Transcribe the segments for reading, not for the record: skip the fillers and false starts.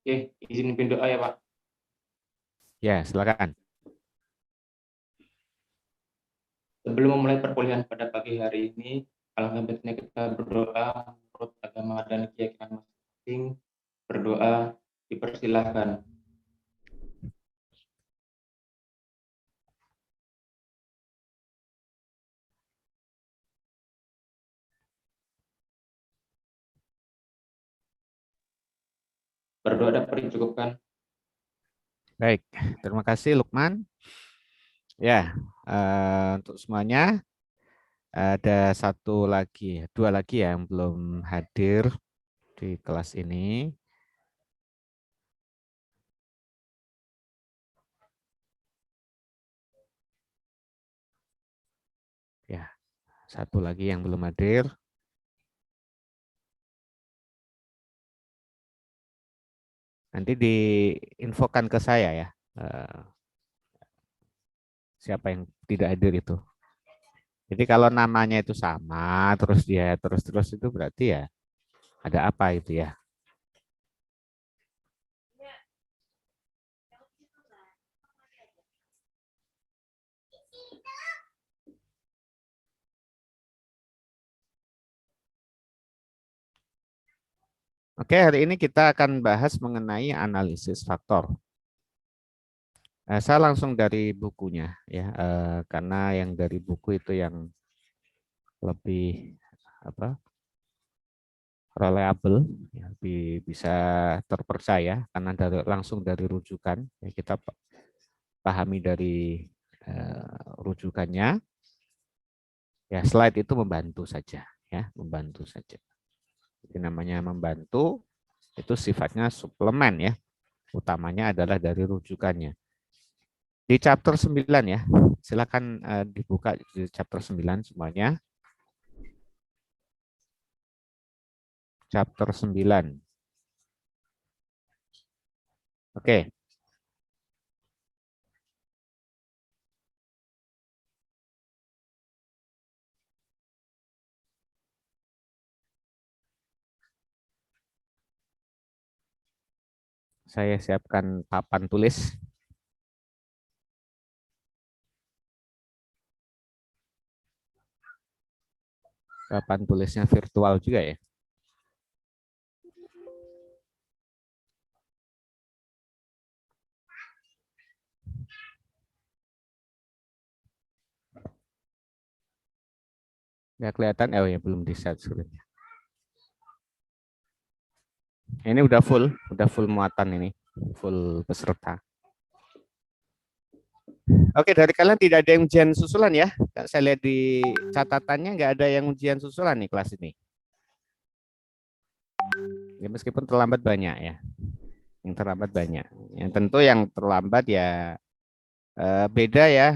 Oke, izin pimpin doa ya Pak. Ya, silakan. Sebelum memulai perkuliahan pada pagi hari ini, alangkah baiknya kita berdoa menurut agama dan keyakinan masing-masing. Berdoa dipersilahkan. Berdoa dapat dicukupkan. Baik, terima kasih Lukman. Ya, untuk semuanya ada dua lagi yang belum hadir di kelas ini. Ya, satu lagi yang belum hadir. Nanti diinfokan ke saya ya, siapa yang tidak hadir itu. Jadi kalau namanya itu sama, terus dia terus-terus itu berarti ya ada apa itu ya. Oke, hari ini kita akan bahas mengenai analisis faktor. Saya langsung dari bukunya ya, karena yang dari buku itu yang lebih apa reliable, ya, lebih bisa terpercaya karena langsung dari rujukan. Ya, kita pahami dari rujukannya. Ya, slide itu membantu saja, ya, membantu saja. Jadi namanya membantu itu sifatnya suplemen ya. Utamanya adalah dari rujukannya. Di chapter 9 ya. Silakan dibuka di chapter 9 semuanya. Chapter 9. Oke. Saya siapkan papan tulis. Papan tulisnya virtual juga ya. Nggak kelihatan, oh ya belum di set screen-nya. Ini udah full muatan ini, full peserta. Oke, dari kalian tidak ada yang ujian susulan ya? Saya lihat di catatannya nggak ada yang ujian susulan nih kelas ini. Ya, meskipun terlambat banyak ya. Yang terlambat banyak. Yang tentu yang terlambat ya beda ya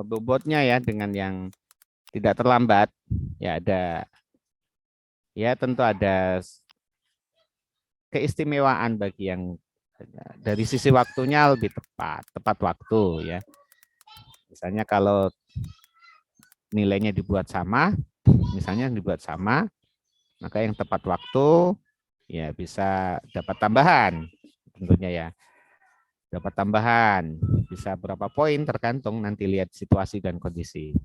bobotnya ya dengan yang tidak terlambat. Ya ada ya tentu ada keistimewaan bagi yang dari sisi waktunya lebih tepat waktu ya. Misalnya kalau nilainya dibuat sama, maka yang tepat waktu ya bisa dapat tambahan tentunya ya. Dapat tambahan bisa berapa poin tergantung nanti lihat situasi dan kondisi.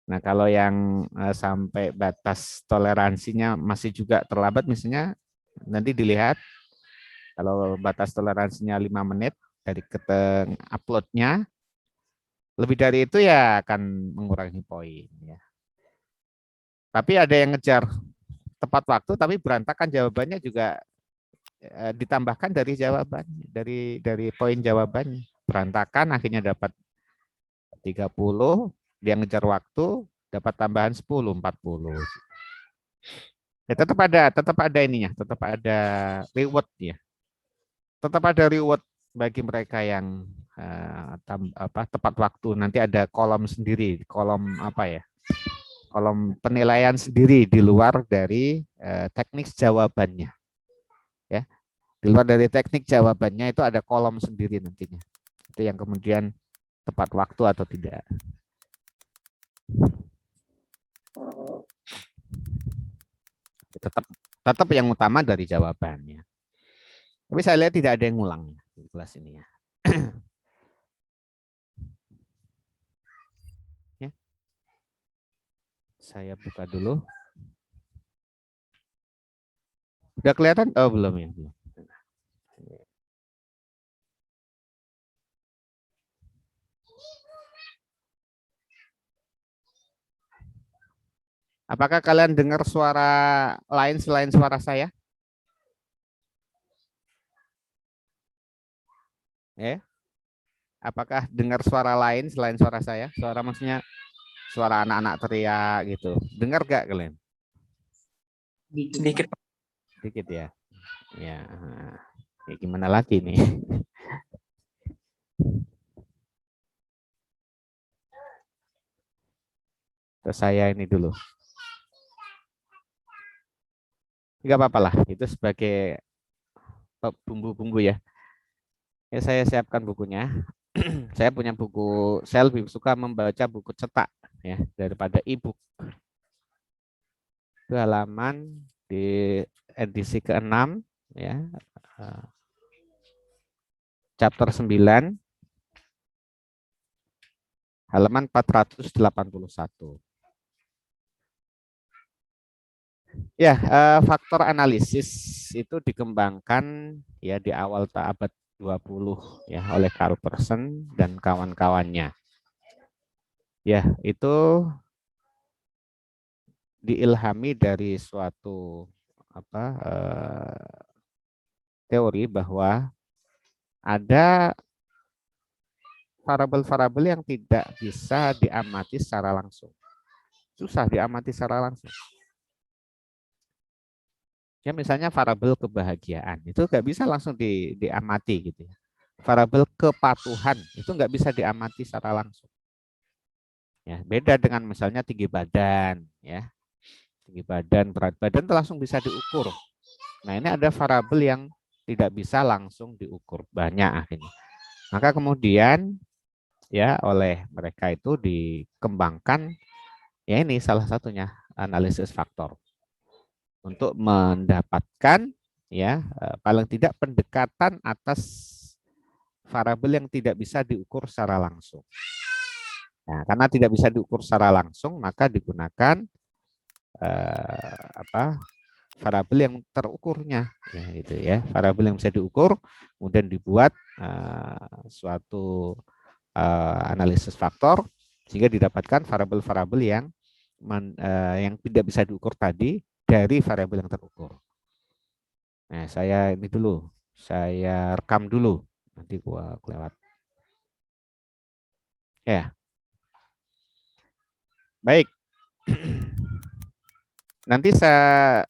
Nah, kalau yang sampai batas toleransinya masih juga terlambat misalnya nanti dilihat kalau batas toleransinya 5 menit dari keteng uploadnya, lebih dari itu ya akan mengurangi poin. Ya. Tapi ada yang ngejar tepat waktu, tapi berantakan jawabannya juga ditambahkan dari jawaban, dari poin jawabannya. Berantakan akhirnya dapat 30, dia ngejar waktu, dapat tambahan 10, 40. Ya, tetap ada ininya, tetap ada reward ya. Tetap ada reward bagi mereka yang tepat waktu. Nanti ada kolom sendiri, kolom apa ya? Kolom penilaian sendiri di luar dari teknik jawabannya. Ya, di luar dari teknik jawabannya itu ada kolom sendiri nantinya. Itu yang kemudian tepat waktu atau tidak. Tetap yang utama dari jawabannya. Tapi saya lihat tidak ada yang ngulang di kelas ini ya. Ya. Saya buka dulu. Udah kelihatan? Oh, belum ya, belum. Apakah kalian dengar suara lain selain suara saya? Ya. Apakah dengar suara lain selain suara saya? Suara maksudnya suara anak-anak teriak gitu. Dengar gak kalian? Sedikit. Sedikit ya. Ya. Ya gimana lagi nih? Terus saya ini dulu. Enggak apa-apa lah. Itu sebagai bumbu-bumbu ya. Ya saya siapkan bukunya. Saya punya buku, saya lebih suka membaca buku cetak ya daripada e-book. Itu halaman di edisi ke-6 ya. Chapter 9 halaman 481. Ya, faktor analisis itu dikembangkan ya di awal abad 20 ya oleh Carl Pearson dan kawan-kawannya. Ya, itu diilhami dari suatu teori bahwa ada variabel-variabel yang tidak bisa diamati secara langsung. Susah diamati secara langsung. Ya misalnya variabel kebahagiaan itu nggak bisa langsung diamati gitu ya. Variabel kepatuhan itu nggak bisa diamati secara langsung. Ya beda dengan misalnya tinggi badan ya, tinggi badan, berat badan itu langsung bisa diukur. Nah ini ada variabel yang tidak bisa langsung diukur, banyak akhirnya. Maka kemudian ya oleh mereka itu dikembangkan ya ini salah satunya analisis faktor untuk mendapatkan ya paling tidak pendekatan atas variabel yang tidak bisa diukur secara langsung. Nah, karena tidak bisa diukur secara langsung, maka digunakan variabel yang terukurnya, ya, gitu ya. Variabel yang bisa diukur, kemudian dibuat suatu analisis faktor sehingga didapatkan variabel-variabel yang tidak bisa diukur tadi dari variabel yang terukur. Nah, saya ini dulu, saya rekam dulu, nanti gua kelewat. Ya, baik. Nanti saya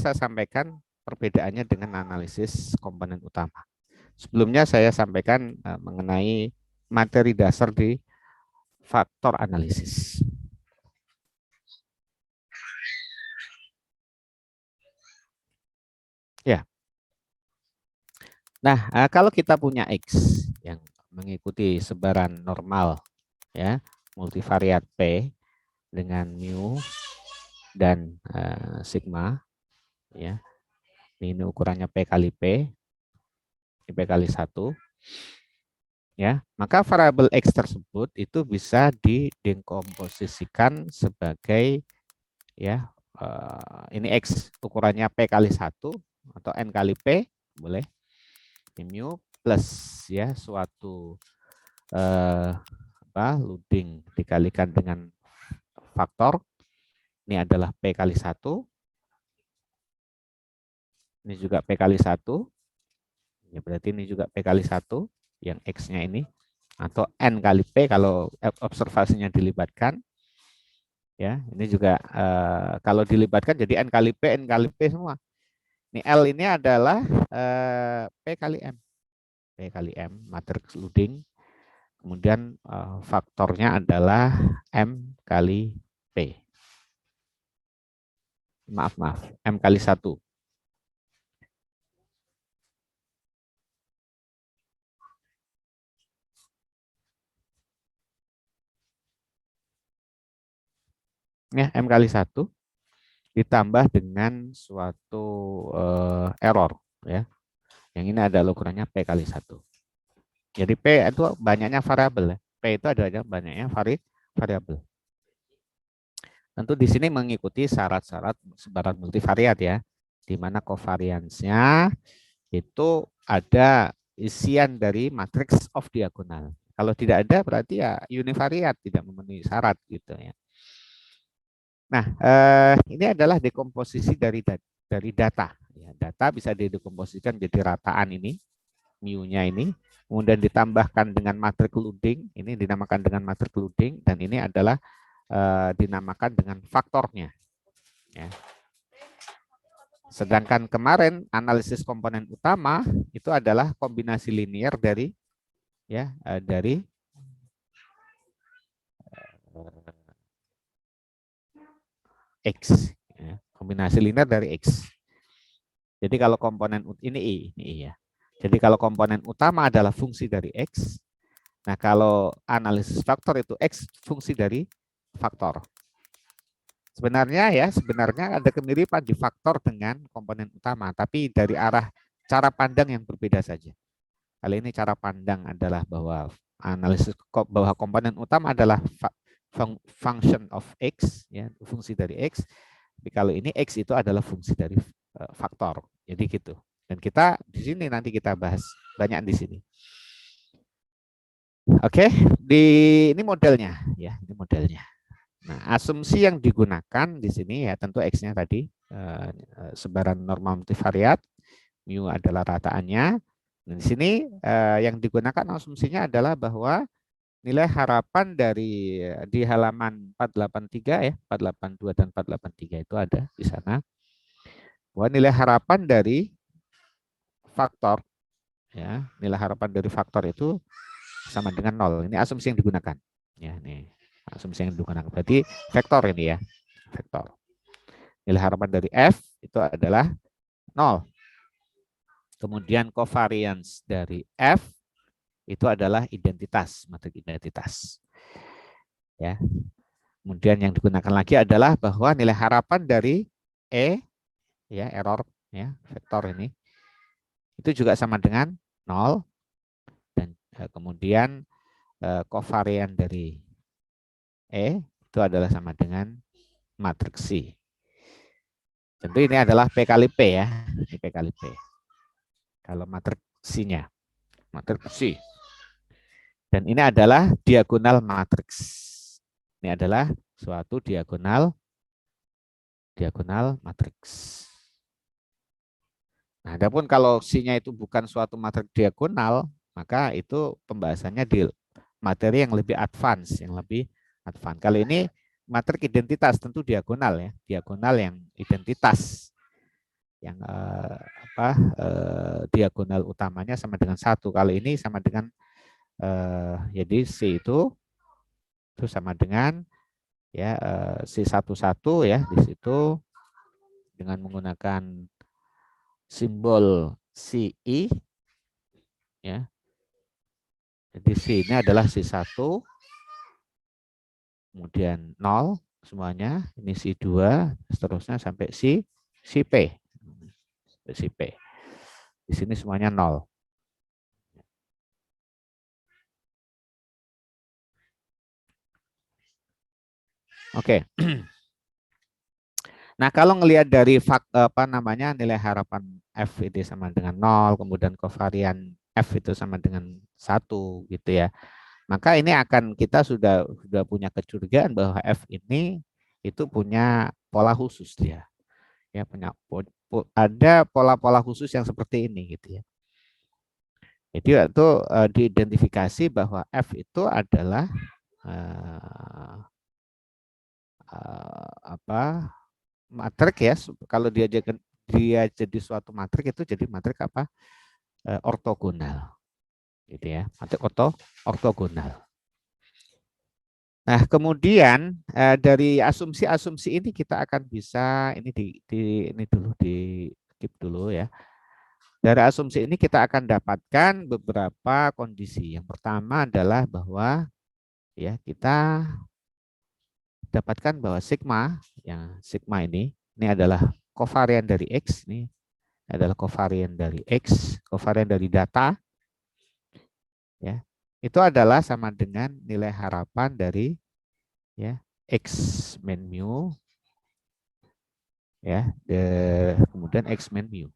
saya sampaikan perbedaannya dengan analisis komponen utama. Sebelumnya saya sampaikan mengenai materi dasar di faktor analisis. Ya. Nah, kalau kita punya X yang mengikuti sebaran normal ya, multivariat P dengan mu dan sigma ya. Ini ukurannya P kali P, P kali 1. Ya, maka variabel X tersebut itu bisa didekomposisikan sebagai ya ini X ukurannya P kali 1 atau N kali P boleh. Mu plus ya suatu loading dikalikan dengan faktor. Ini adalah P kali 1. Ini juga P kali 1. Ya, berarti ini juga P kali 1 yang X-nya ini. Atau N kali P kalau observasinya dilibatkan. Ya, ini juga kalau dilibatkan jadi N kali P semua. Ini L ini adalah P kali M. P kali M, matriks loading. Kemudian faktornya adalah M kali P. Maaf, M kali 1. Ya, M kali 1 ditambah dengan suatu error. Ya. Yang ini adalah ukurannya P kali 1. Jadi P itu banyaknya variabel ya. P itu ada banyaknya variabel. Tentu di sini mengikuti syarat-syarat sebaran multivariat ya, di mana kovariansnya itu ada isian dari matriks of diagonal. Kalau tidak ada berarti ya univariat, tidak memenuhi syarat gitu ya. Nah, ini adalah dekomposisi dari data. Ya, data bisa didekomposisikan jadi rataan ini, mu-nya ini, kemudian ditambahkan dengan matriks loading, ini dinamakan dengan matriks loading, dan ini adalah dinamakan dengan faktornya. Ya. Sedangkan kemarin analisis komponen utama itu adalah kombinasi linear dari X, ya, kombinasi linear dari X. Jadi kalau komponen ini I ya. Jadi kalau komponen utama adalah fungsi dari X, nah kalau analisis faktor itu X fungsi dari faktor. Sebenarnya ada kemiripan di faktor dengan komponen utama, tapi dari arah cara pandang yang berbeda saja. Kali ini cara pandang adalah bahwa analisis bahwa komponen utama adalah function of X, ya, fungsi dari X. Tapi kalau ini X itu adalah fungsi dari faktor. Jadi gitu. Dan kita di sini nanti kita bahas banyak di sini. Oke, ini modelnya ya, ini modelnya. Nah, asumsi yang digunakan di sini ya tentu X-nya tadi sebaran normal multivariat, mu adalah rataannya. Dan di sini yang digunakan asumsinya adalah bahwa nilai harapan dari di halaman 483 ya, 482 dan 483 itu ada di sana. Bahwa nilai harapan dari faktor ya, nilai harapan dari faktor itu sama dengan 0. Ini asumsi yang digunakan. Ya, nih. Asumsi yang digunakan. Berarti vektor ini ya. Vektor. Nilai harapan dari F itu adalah 0. Kemudian covariance dari F itu adalah identitas, matriks identitas. Ya. Kemudian yang digunakan lagi adalah bahwa nilai harapan dari E ya, error ya, vektor ini itu juga sama dengan 0 dan kemudian covarian dari E itu adalah sama dengan matriks C. Tentu ini adalah P kali P ya, ini P kali P. Kalau matriks C-nya, matriks C. Dan ini adalah diagonal matriks. Ini adalah suatu diagonal matriks. Nah, adapun kalau C-nya itu bukan suatu matriks diagonal, maka itu pembahasannya di materi yang lebih advance, Kali ini matriks identitas tentu diagonal ya, diagonal yang identitas yang diagonal utamanya sama dengan 1. Kali ini sama dengan jadi C itu sama dengan ya C11 ya di situ dengan menggunakan simbol CI ya. Jadi C ini adalah C1 kemudian 0 semuanya, ini C2 seterusnya sampai CP. CP. Di sini semuanya 0. Oke. Nah, kalau ngelihat dari nilai harapan F itu sama dengan 0, kemudian kovarian F itu sama dengan 1 gitu ya. Maka ini akan kita sudah punya kecurigaan bahwa F ini itu punya pola khusus dia. Ya, punya ada pola-pola khusus yang seperti ini gitu ya. Jadi itu diidentifikasi bahwa F itu adalah matrik ya, kalau dia jadi suatu matrik itu jadi matrik apa? Ortogonal. Gitu ya, matrik ortogonal. Nah, kemudian dari asumsi-asumsi ini kita akan bisa ini dulu di skip dulu ya. Dari asumsi ini kita akan dapatkan beberapa kondisi. Yang pertama adalah bahwa ya kita dapatkan bahwa sigma ini adalah kovarian dari X, ini adalah kovarian dari X, kovarian dari data, ya, itu adalah sama dengan nilai harapan dari ya X min mu, ya, kemudian X min mu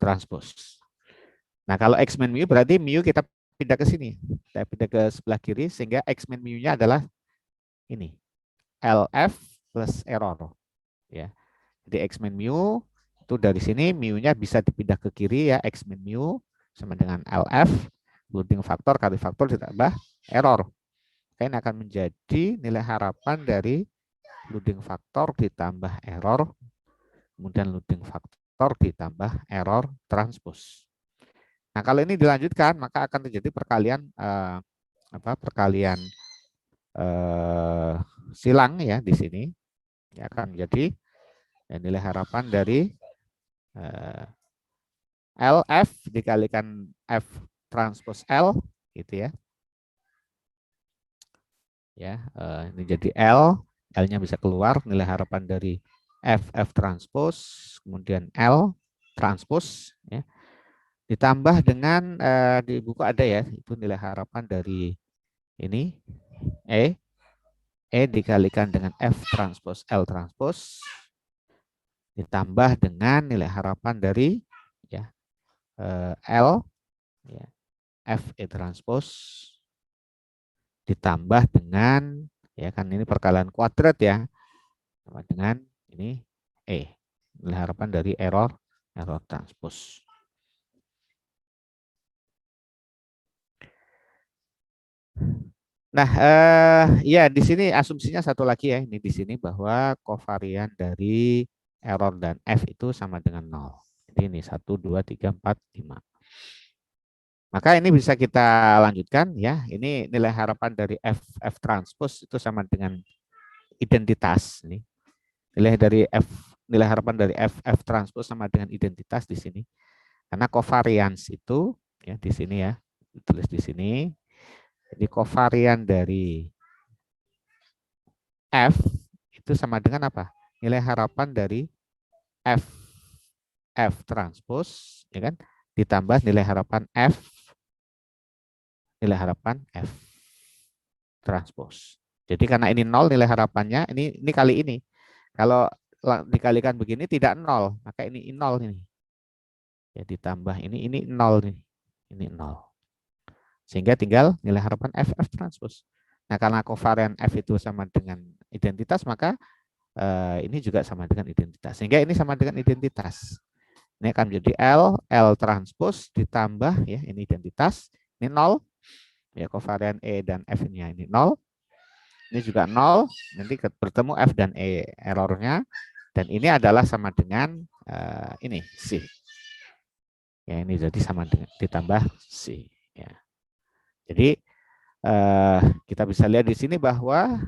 transpose. Nah, kalau X min mu berarti mu kita pindah ke sini, kita pindah ke sebelah kiri sehingga X min mu-nya adalah ini LF plus error, ya. Jadi X min mu itu dari sini mu-nya bisa dipindah ke kiri, ya, X min mu sama dengan LF loading faktor kali faktor ditambah error. Ini akan menjadi nilai harapan dari loading faktor ditambah error, kemudian loading faktor ditambah error transpose. Nah, kalau ini dilanjutkan maka akan terjadi perkalian perkalian silang, ya, di sini, ya, akan menjadi nilai harapan dari LF dikalikan F transpose L, gitu, ya. Ya, ini jadi L-nya bisa keluar, nilai harapan dari F transpose, kemudian L transpose, ya, ditambah dengan di buku ada, ya, itu nilai harapan dari ini E dikalikan dengan F transpose L transpose, ditambah dengan nilai harapan dari, ya, L, ya, F E transpose, ditambah dengan, ya, kan ini perkalian kuadrat, ya, sama dengan ini nilai harapan dari error transpose. Nah, ya, di sini asumsinya satu lagi, ya, ini di sini bahwa kovarian dari error dan F itu sama dengan 0. Jadi ini 1, 2, 3, 4, 5. Maka ini bisa kita lanjutkan, ya. Ini nilai harapan dari F transpose itu sama dengan identitas. Ini nilai harapan dari F transpose sama dengan identitas di sini. Karena covariance itu, ya, di sini, ya, ditulis di sini. Jadi covarian dari F itu sama dengan apa? Nilai harapan dari F transpose, ya kan, ditambah nilai harapan F transpose. Jadi karena ini 0 nilai harapannya, ini kali ini. Kalau dikalikan begini tidak 0, maka ini 0 ini. Ya, ditambah ini 0 nih. Ini 0. Sehingga tinggal nilai harapan F transpose. Nah, karena kovarian F itu sama dengan identitas, maka ini juga sama dengan identitas. Sehingga ini sama dengan identitas. Ini akan menjadi L transpose ditambah, ya, ini identitas, ini 0. Ya, kovarian E dan F-nya ini 0. Ini juga 0. Nanti bertemu F dan E errornya. Dan ini adalah sama dengan ini C. Ya, ini jadi sama dengan ditambah C. Ya. Jadi kita bisa lihat di sini bahwa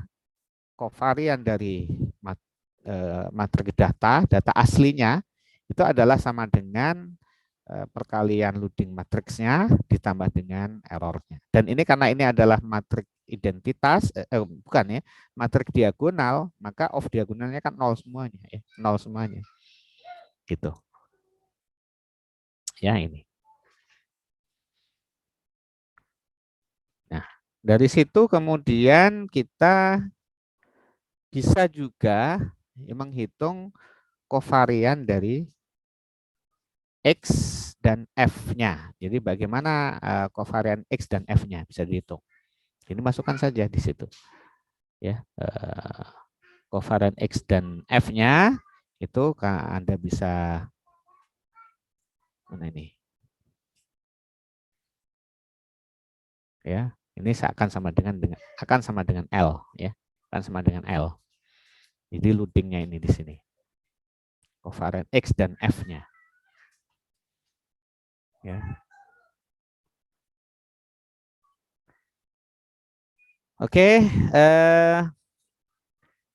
kovarian dari matriks data aslinya itu adalah sama dengan perkalian loading matriksnya ditambah dengan errornya. Dan ini karena ini adalah matriks identitas, bukan, ya, matriks diagonal, maka off diagonalnya kan 0 semuanya, ya, 0 semuanya. Gitu. Ya, ini. Nah, dari situ kemudian kita bisa juga menghitung kovarian dari X dan F-nya. Jadi bagaimana kovarian X dan F-nya bisa dihitung. Ini masukkan saja di situ. Ya, kovarian X dan F-nya itu Anda bisa, mana ini? Ya, ini akan sama dengan L, ya. Akan sama dengan L. Jadi loadingnya ini di sini. Kovarian X dan F-nya. Ya. Oke,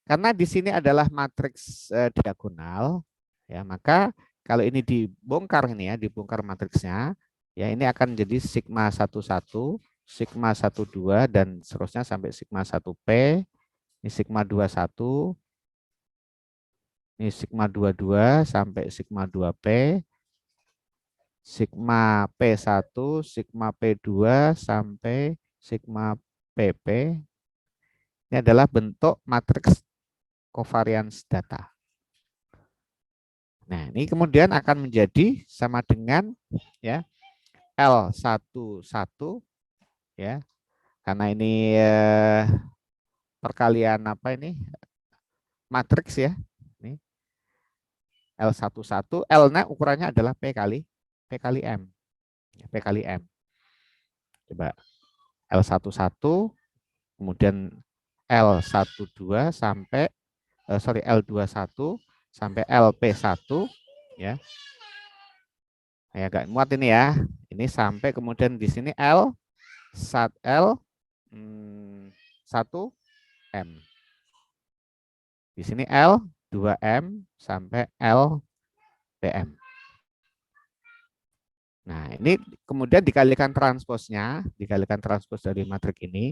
karena di sini adalah matriks diagonal, ya, maka kalau ini dibongkar, ini, ya, dibongkar matriksnya, ya, ini akan jadi sigma 11, sigma 12 dan seterusnya sampai sigma 1P, ini sigma 21, Ini sigma 22 sampai sigma 2P, sigma P1, sigma P2 sampai sigma PP. Ini adalah bentuk matriks covariance data. Nah, ini kemudian akan menjadi sama dengan ya L11 ya. Karena ini perkalian apa ini? Matriks ya. Ini L11, L-nya ukurannya adalah P kali M. P kali M. Coba L11 kemudian L12 sampai L21 sampai LP1 ya. Saya agak muat ini ya. Ini sampai kemudian di sini L1M. Di sini L2M sampai LPM. Nah, ini kemudian dikalikan transposnya, dikalikan transpos dari matrik ini,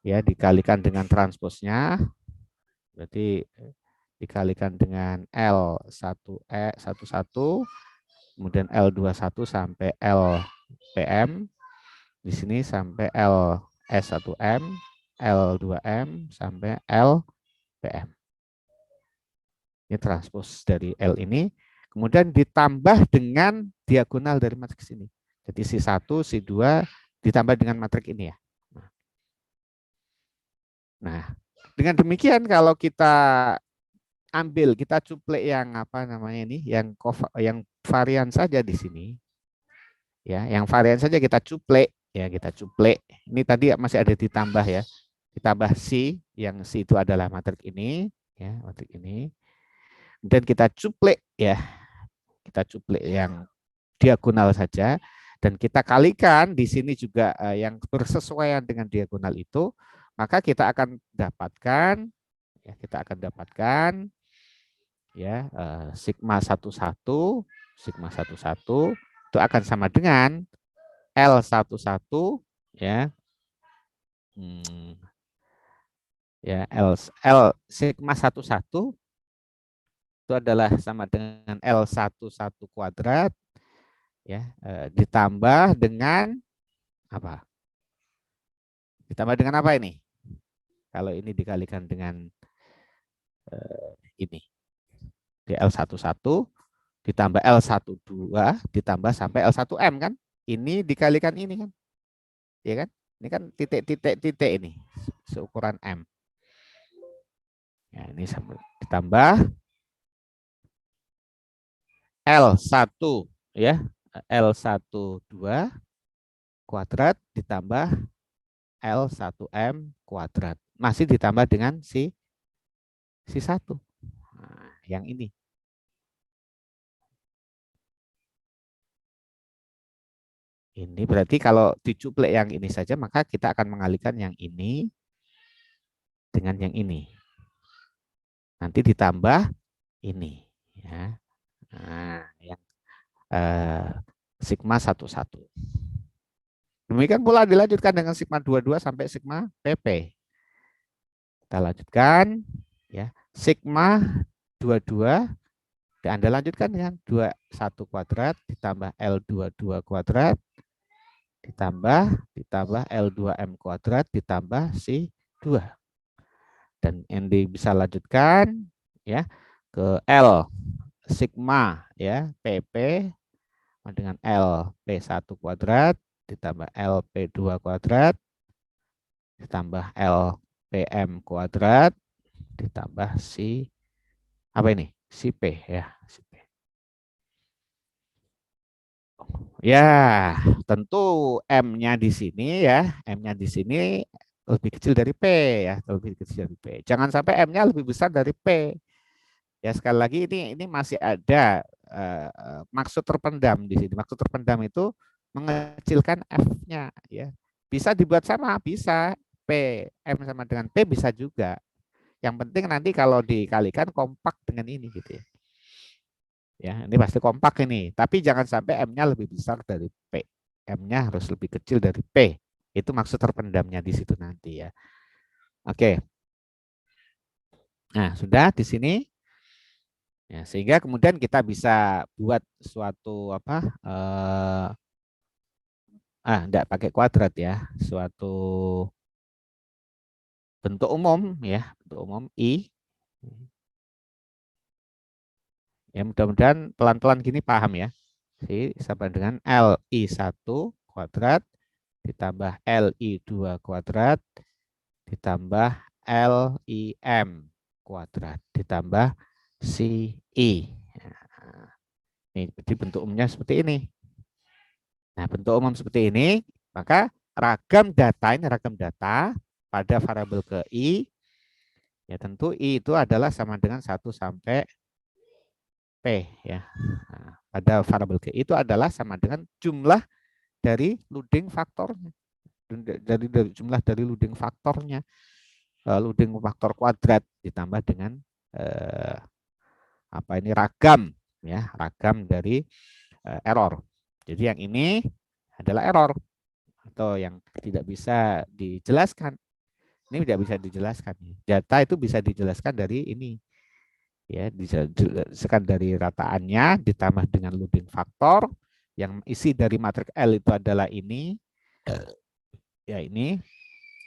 ya dikalikan dengan transposnya, berarti dikalikan dengan L11, kemudian L21 sampai LPM, di sini sampai LS1M, L2M sampai LPM. Ini transpos dari L ini. Kemudian ditambah dengan diagonal dari matriks ini. Jadi C1, C2 ditambah dengan matriks ini ya. Nah, dengan demikian kalau kita ambil, kita cuplek yang apa namanya ini, yang varian saja di sini. Ya, yang varian saja kita cuplek, ya kita cuplek. Ini tadi masih ada ditambah ya. Ditambah C, yang C itu adalah matriks ini, ya, matriks ini. Dan kita cuplek ya. Kita cuplek yang diagonal saja dan kita kalikan di sini juga yang bersesuaian dengan diagonal itu, maka kita akan dapatkan ya sigma 11 itu akan sama dengan L11 ya. Ya L sigma 11 itu adalah sama dengan L11 kuadrat ya ditambah dengan apa? Ditambah dengan apa ini? Kalau ini dikalikan dengan ini. Di L11 ditambah L12 ditambah sampai L1M kan? Ini dikalikan ini kan? Ya kan? Ini kan titik-titik ini seukuran M. Ya, ini ditambah L1 ya. L12 kuadrat ditambah L1M kuadrat. Masih ditambah dengan C1. Nah, yang ini. Ini berarti kalau dicuplek yang ini saja, maka kita akan mengalihkan yang ini dengan yang ini. Nanti ditambah ini. Ya. Nah, yang sigma 11. Demikian pula dilanjutkan dengan sigma 22 sampai sigma PP. Kita lanjutkan ya. Sigma 22 dan Anda lanjutkan dengan 21 kuadrat ditambah L22 kuadrat ditambah L2M kuadrat ditambah C2. Dan Anda bisa lanjutkan ya ke L sigma ya PP dengan LP1 kuadrat ditambah LP2 kuadrat ditambah LPM kuadrat ditambah si apa ini? Si P ya, si P. Ya, tentu M-nya di sini ya, M-nya di sini lebih kecil dari P ya, lebih kecil dari P. Jangan sampai M-nya lebih besar dari P. Ya sekali lagi ini masih ada maksud terpendam di sini. Maksud terpendam itu mengecilkan F-nya ya. Bisa dibuat sama, bisa P M sama dengan P bisa juga. Yang penting nanti kalau dikalikan kompak dengan ini gitu ya. Ya, ini pasti kompak ini. Tapi jangan sampai M-nya lebih besar dari P. M-nya harus lebih kecil dari P. Itu maksud terpendamnya di situ nanti ya. Oke. Nah, sudah di sini. Ya, sehingga kemudian kita bisa buat suatu apa? Enggak pakai kuadrat ya, suatu bentuk umum ya, bentuk umum I. Ya mudah-mudahan pelan-pelan gini paham ya. I sama dengan LI1 kuadrat ditambah LI2 kuadrat ditambah LIM kuadrat ditambah CI. Nah, ini jadi bentuk umumnya seperti ini. Nah, bentuk umum seperti ini, maka ragam data ini ragam data pada variabel ke I, ya tentu I itu adalah sama dengan 1 sampai P ya. Nah, pada variabel ke I itu adalah sama dengan jumlah dari loading faktornya. Dari jumlah dari loading faktornya. Loading faktor kuadrat ditambah dengan apa ini ragam ya, ragam dari error. Jadi yang ini adalah error atau yang tidak bisa dijelaskan. Ini tidak bisa dijelaskan. Data itu bisa dijelaskan dari ini. Ya, dijelaskan dari rataannya ditambah dengan loading faktor yang isi dari matriks L itu adalah ini. Ya ini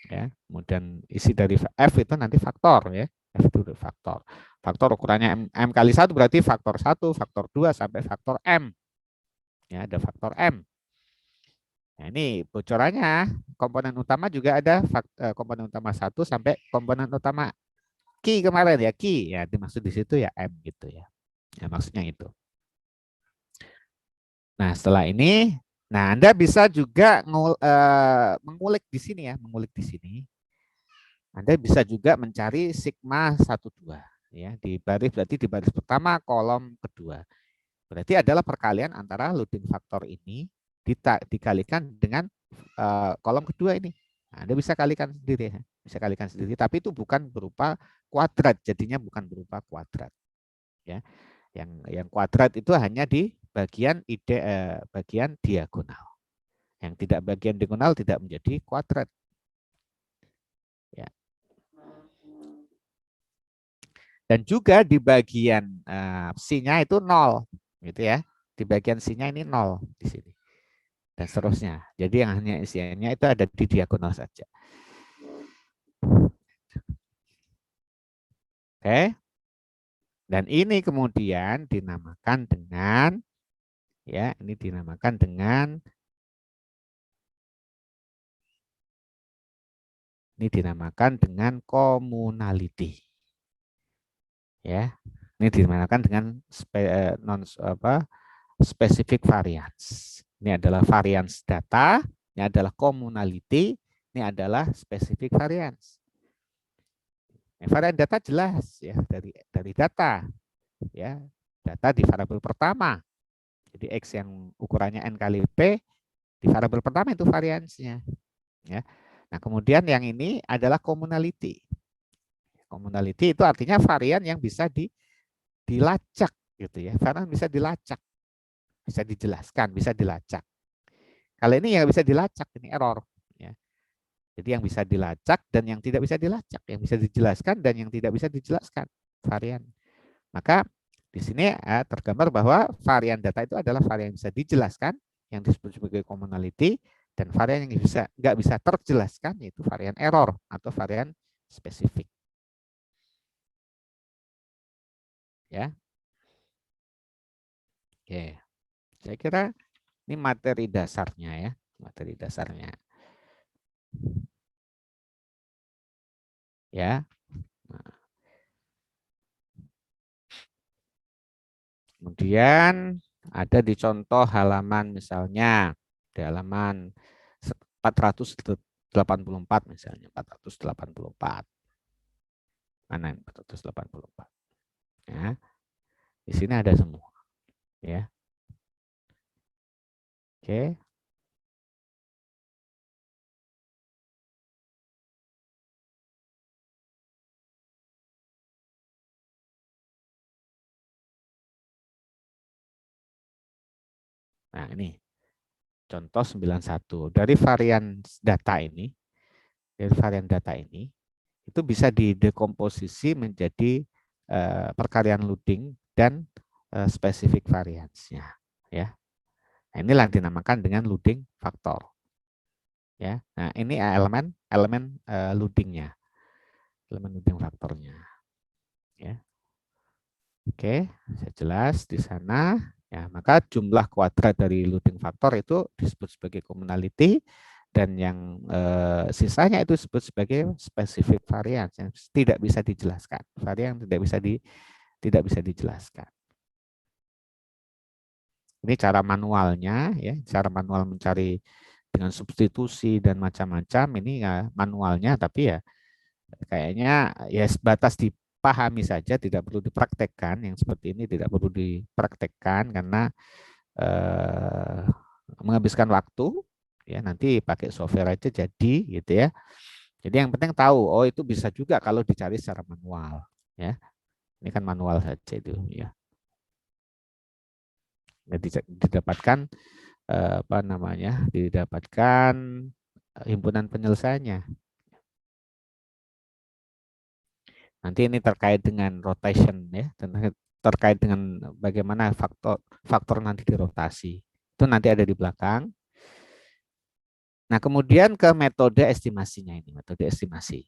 ya. Kemudian isi dari F itu nanti faktor ya. F itu faktor. Faktor ukurannya M kali 1 berarti faktor 1, faktor 2 sampai faktor M. Ya, ada faktor M. Nah, ini bocorannya komponen utama juga ada komponen utama 1 sampai komponen utama key kemarin ya, key ya dimaksud di situ ya M gitu ya. Ya maksudnya itu. Nah, setelah ini Anda bisa juga mengulik di sini ya, mengulik di sini. Anda bisa juga mencari sigma 1,2 ya, di baris berarti di baris pertama kolom kedua. Berarti adalah perkalian antara loading faktor ini dikalikan dengan kolom kedua ini. Nah, Anda bisa kalikan sendiri ya. Bisa kalikan sendiri, tapi itu bukan berupa kuadrat, jadinya bukan berupa kuadrat. Ya. Yang kuadrat itu hanya di bagian bagian diagonal. Yang tidak bagian diagonal tidak menjadi kuadrat. Ya. Dan juga di bagian C-nya itu 0, gitu ya. Di bagian C-nya ini 0 di sini. Dan seterusnya. Jadi yang hanya isiannya itu ada di diagonal saja. Oke. Dan ini kemudian dinamakan dengan ya, ini dinamakan dengan communality. Ya. Ini dinamakan dengan specific variance. Ini adalah variance data, ini adalah communality, ini adalah specific variance. Varian data jelas ya dari data ya, data di variabel pertama. Jadi X yang ukurannya N kali P di variabel pertama itu variansnya ya. Nah, kemudian yang ini adalah communality. Communality itu artinya varian yang bisa dilacak gitu ya. Varian bisa dilacak. Bisa dijelaskan, bisa dilacak. Kalau ini yang bisa dilacak, ini error ya. Jadi yang bisa dilacak dan yang tidak bisa dilacak, yang bisa dijelaskan dan yang tidak bisa dijelaskan varian. Maka di sini tergambar bahwa varian data itu adalah varian yang bisa dijelaskan, yang disebut sebagai communality, dan varian yang nggak bisa terjelaskan yaitu varian error atau varian spesifik. Ya, oke. Saya kira ini materi dasarnya ya, materi dasarnya. Ya. Nah. Kemudian ada di contoh halaman misalnya di halaman 484 misalnya 484. Mana 484? Ya. Di sini ada semua. Ya. Oke. Nah, ini contoh 91. Dari varian data ini, itu bisa didekomposisi menjadi perkalian loading dan spesifik variansnya, ya. Nah, inilah dinamakan dengan loading faktor, ya. Nah, ini elemen loadingnya, elemen loading faktornya, ya. Oke, saya jelas di sana. Ya, maka jumlah kuadrat dari loading faktor itu disebut sebagai commonality, dan yang sisanya itu disebut sebagai specific variance yang tidak bisa dijelaskan, varian tidak bisa dijelaskan. Ini cara manualnya, ya, cara manual mencari dengan substitusi dan macam-macam. Ini ya manualnya, tapi ya kayaknya ya sebatas dipahami saja, tidak perlu dipraktekkan. Yang seperti ini tidak perlu dipraktekkan karena menghabiskan waktu. Ya, nanti pakai software aja jadi, gitu ya. Jadi yang penting tahu, oh itu bisa juga kalau dicari secara manual, ya. Ini kan manual saja itu, ya. Jadi didapatkan apa namanya? Didapatkan himpunan penyelesaiannya. Nanti ini terkait dengan rotation, ya, terkait dengan bagaimana faktor nanti dirotasi. Itu nanti ada di belakang. Nah, kemudian ke metode estimasinya ini, metode estimasi.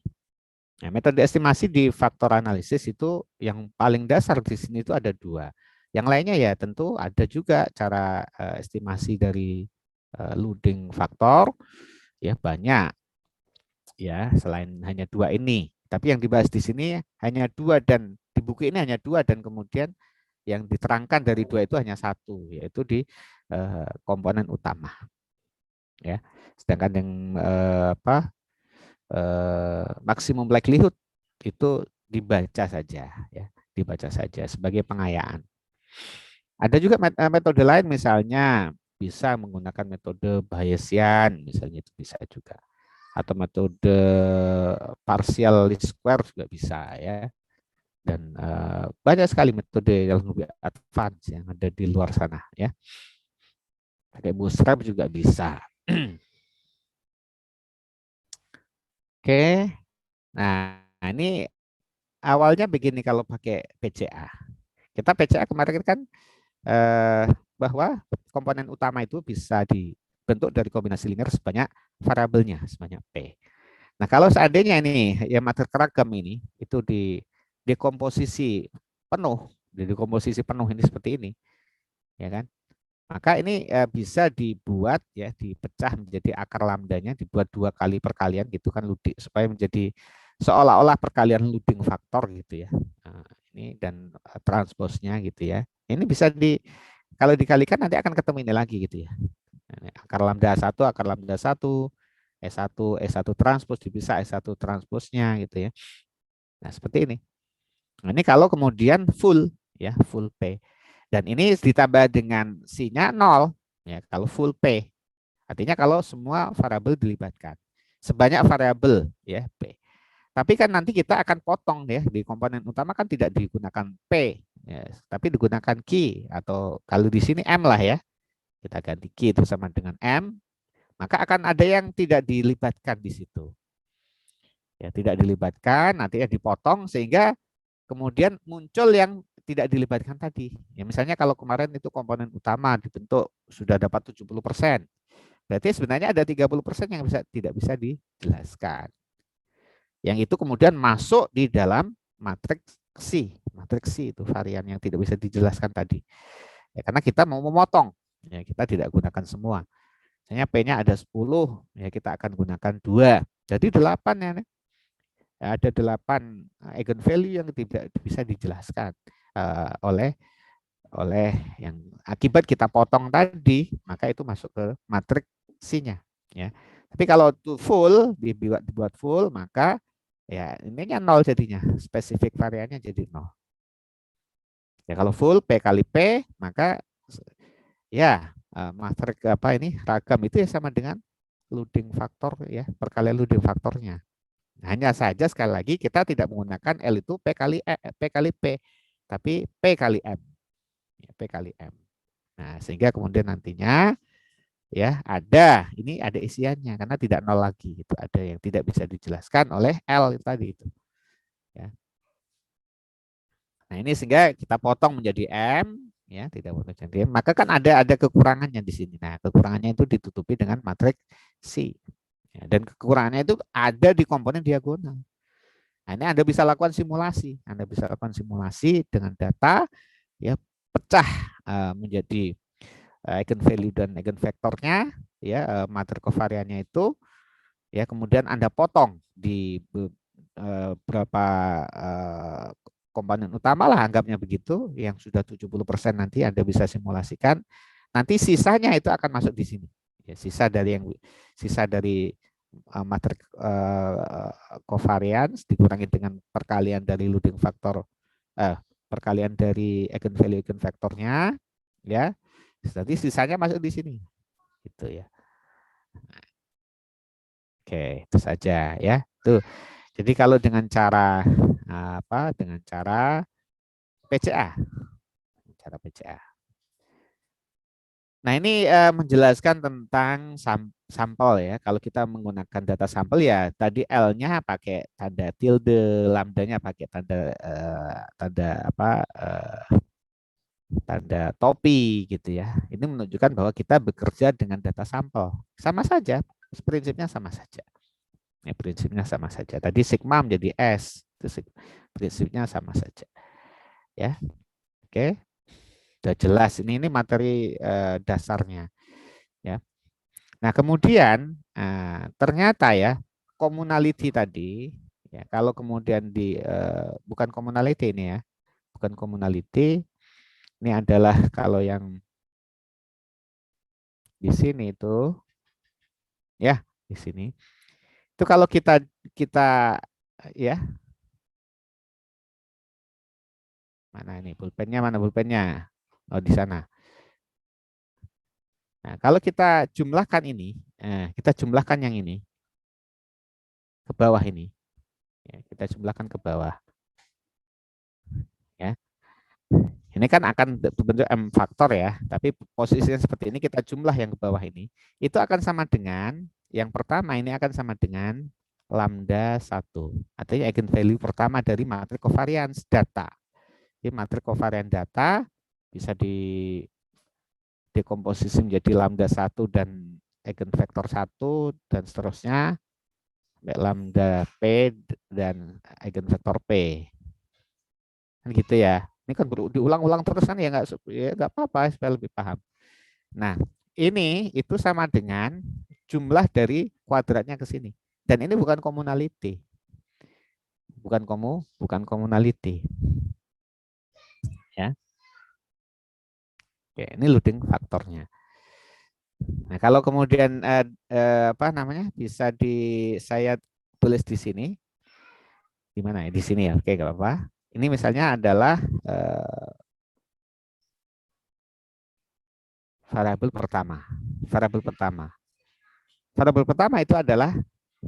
Nah, metode estimasi di faktor analisis itu yang paling dasar di sini itu ada dua. Yang lainnya ya tentu ada juga cara estimasi dari loading faktor, ya banyak, ya selain hanya dua ini. Tapi yang dibahas di sini hanya dua, dan di buku ini hanya dua, dan kemudian yang diterangkan dari dua itu hanya satu, yaitu di komponen utama. Ya, sedangkan yang maksimum likelihood itu dibaca saja, ya, dibaca saja sebagai pengayaan. Ada juga metode lain, misalnya bisa menggunakan metode Bayesian, misalnya itu bisa juga, atau metode partial least square juga bisa, ya. Dan banyak sekali metode yang lebih advance yang ada di luar sana, ya. Pakai bootstrap juga bisa. Oke, nah ini awalnya begini kalau pakai PCA. Kita PCA kemarin kan bahwa komponen utama itu bisa dibentuk dari kombinasi linear sebanyak variabelnya, sebanyak P. Nah, kalau seandainya ini ya matriks ragam ini itu di dekomposisi penuh, di dekomposisi penuh ini seperti ini, ya kan? Maka ini bisa dibuat, ya, dipecah menjadi akar lambdanya, dibuat 2 kali perkalian gitu kan, supaya menjadi seolah-olah perkalian loading faktor gitu ya. Nah, ini dan transposnya gitu ya. Ini bisa kalau dikalikan nanti akan ketemu ini lagi gitu ya. Akar lambda 1, akar lambda 1, S1 transpos dipisah S1 transposnya gitu ya. Nah, seperti ini. Nah, ini kalau kemudian full, ya, full P. Dan ini ditambah dengan C-nya 0, ya, kalau full P. Artinya kalau semua variabel dilibatkan. Sebanyak variabel, ya, P. Tapi kan nanti kita akan potong, ya, di komponen utama kan tidak digunakan P, ya, tapi digunakan Q, atau kalau di sini M lah, ya. Kita ganti Q itu sama dengan M, maka akan ada yang tidak dilibatkan di situ. Ya, tidak dilibatkan, nanti ya dipotong sehingga kemudian muncul yang tidak dilibatkan tadi. Ya, misalnya kalau kemarin itu komponen utama dibentuk sudah dapat 70%. Berarti sebenarnya ada 30% yang tidak bisa dijelaskan. Yang itu kemudian masuk di dalam matriks C. Matriks C itu varian yang tidak bisa dijelaskan tadi. Ya, karena kita mau memotong, ya, kita tidak gunakan semua. Misalnya P-nya ada 10, ya kita akan gunakan 2. Jadi 8 ya. Ada 8 eigenvalue yang tidak bisa dijelaskan oleh yang akibat kita potong tadi, maka itu masuk ke matriks C-nya, ya. Tapi kalau itu full, dibuat full, maka ya ininya 0 jadinya, spesifik variannya jadi 0. Ya, kalau full P kali P, maka ya matriks ragam itu ya sama dengan loading faktor, ya, perkalian loading faktornya. Hanya saja sekali lagi kita tidak menggunakan L itu P kali P, tapi P kali M. Ya, P kali M. Nah, sehingga kemudian nantinya ya ini ada isiannya karena tidak nol lagi, itu ada yang tidak bisa dijelaskan oleh L tadi itu. Ya. Nah, ini sehingga kita potong menjadi M, ya, tidak potong menjadi M. Maka kan ada kekurangannya di sini. Nah, kekurangannya itu ditutupi dengan matriks C. Ya, dan kekurangannya itu ada di komponen diagonal. Nah, ini Anda bisa lakukan simulasi. Anda bisa lakukan simulasi dengan data, ya, pecah menjadi eigenvalue dan eigenvektornya, ya, matriks kovariannya itu, ya, kemudian Anda potong di berapa komponen utama lah, anggapnya begitu, yang sudah 70% nanti Anda bisa simulasikan. Nanti sisanya itu akan masuk di sini. Ya, sisa dari matriks covariance dikurangi dengan perkalian dari leading faktor, perkalian dari eigenvalue eigenvektornya, ya. Nanti sisanya masuk di sini. Gitu ya. Oke, itu saja ya. Tuh. Jadi kalau dengan cara apa? Dengan cara PCA, cara PCA. Nah, ini menjelaskan tentang sampel ya. Kalau kita menggunakan data sampel ya tadi L-nya pakai tanda tilde, lambdanya pakai tanda apa? Tanda topi gitu ya. Ini menunjukkan bahwa kita bekerja dengan data sampel. Sama saja, prinsipnya sama saja. Ya, prinsipnya sama saja. Tadi sigma menjadi S, itu prinsipnya sama saja. Ya, oke, sudah jelas. Ini materi dasarnya. Ya. Nah, kemudian ternyata ya communality tadi, ya, kalau kemudian bukan communality ini ya, bukan communality. Ini adalah kalau yang di sini itu, ya, di sini. Itu kalau kita kita ya, mana ini pulpennya, mana pulpennya? Oh, di sana. Nah, kalau kita jumlahkan ini, kita jumlahkan yang ini ke bawah ini. Ya, kita jumlahkan ke bawah. Ya. Ini kan akan berbentuk M faktor ya, tapi posisinya seperti ini kita jumlah yang ke bawah ini. Itu akan sama dengan, yang pertama ini akan sama dengan lambda 1. Artinya eigenvalue pertama dari matriks covariance data. Jadi matriks covariance data bisa dekomposisi menjadi lambda 1 dan eigenvektor 1 dan seterusnya, lambda P dan eigenvektor P. Kan gitu ya. Ini kan diulang-ulang terus kan ya nggak apa-apa supaya lebih paham. Nah, ini itu sama dengan jumlah dari kuadratnya ke sini. Dan ini bukan communality. Bukan communality. Ya. Oke, ini leading faktornya. Nah, kalau kemudian apa namanya? Bisa saya tulis di sini. Di mana ya? Di sini ya. Oke, nggak apa-apa. Ini misalnya adalah variabel pertama. Variabel pertama. Variabel pertama itu adalah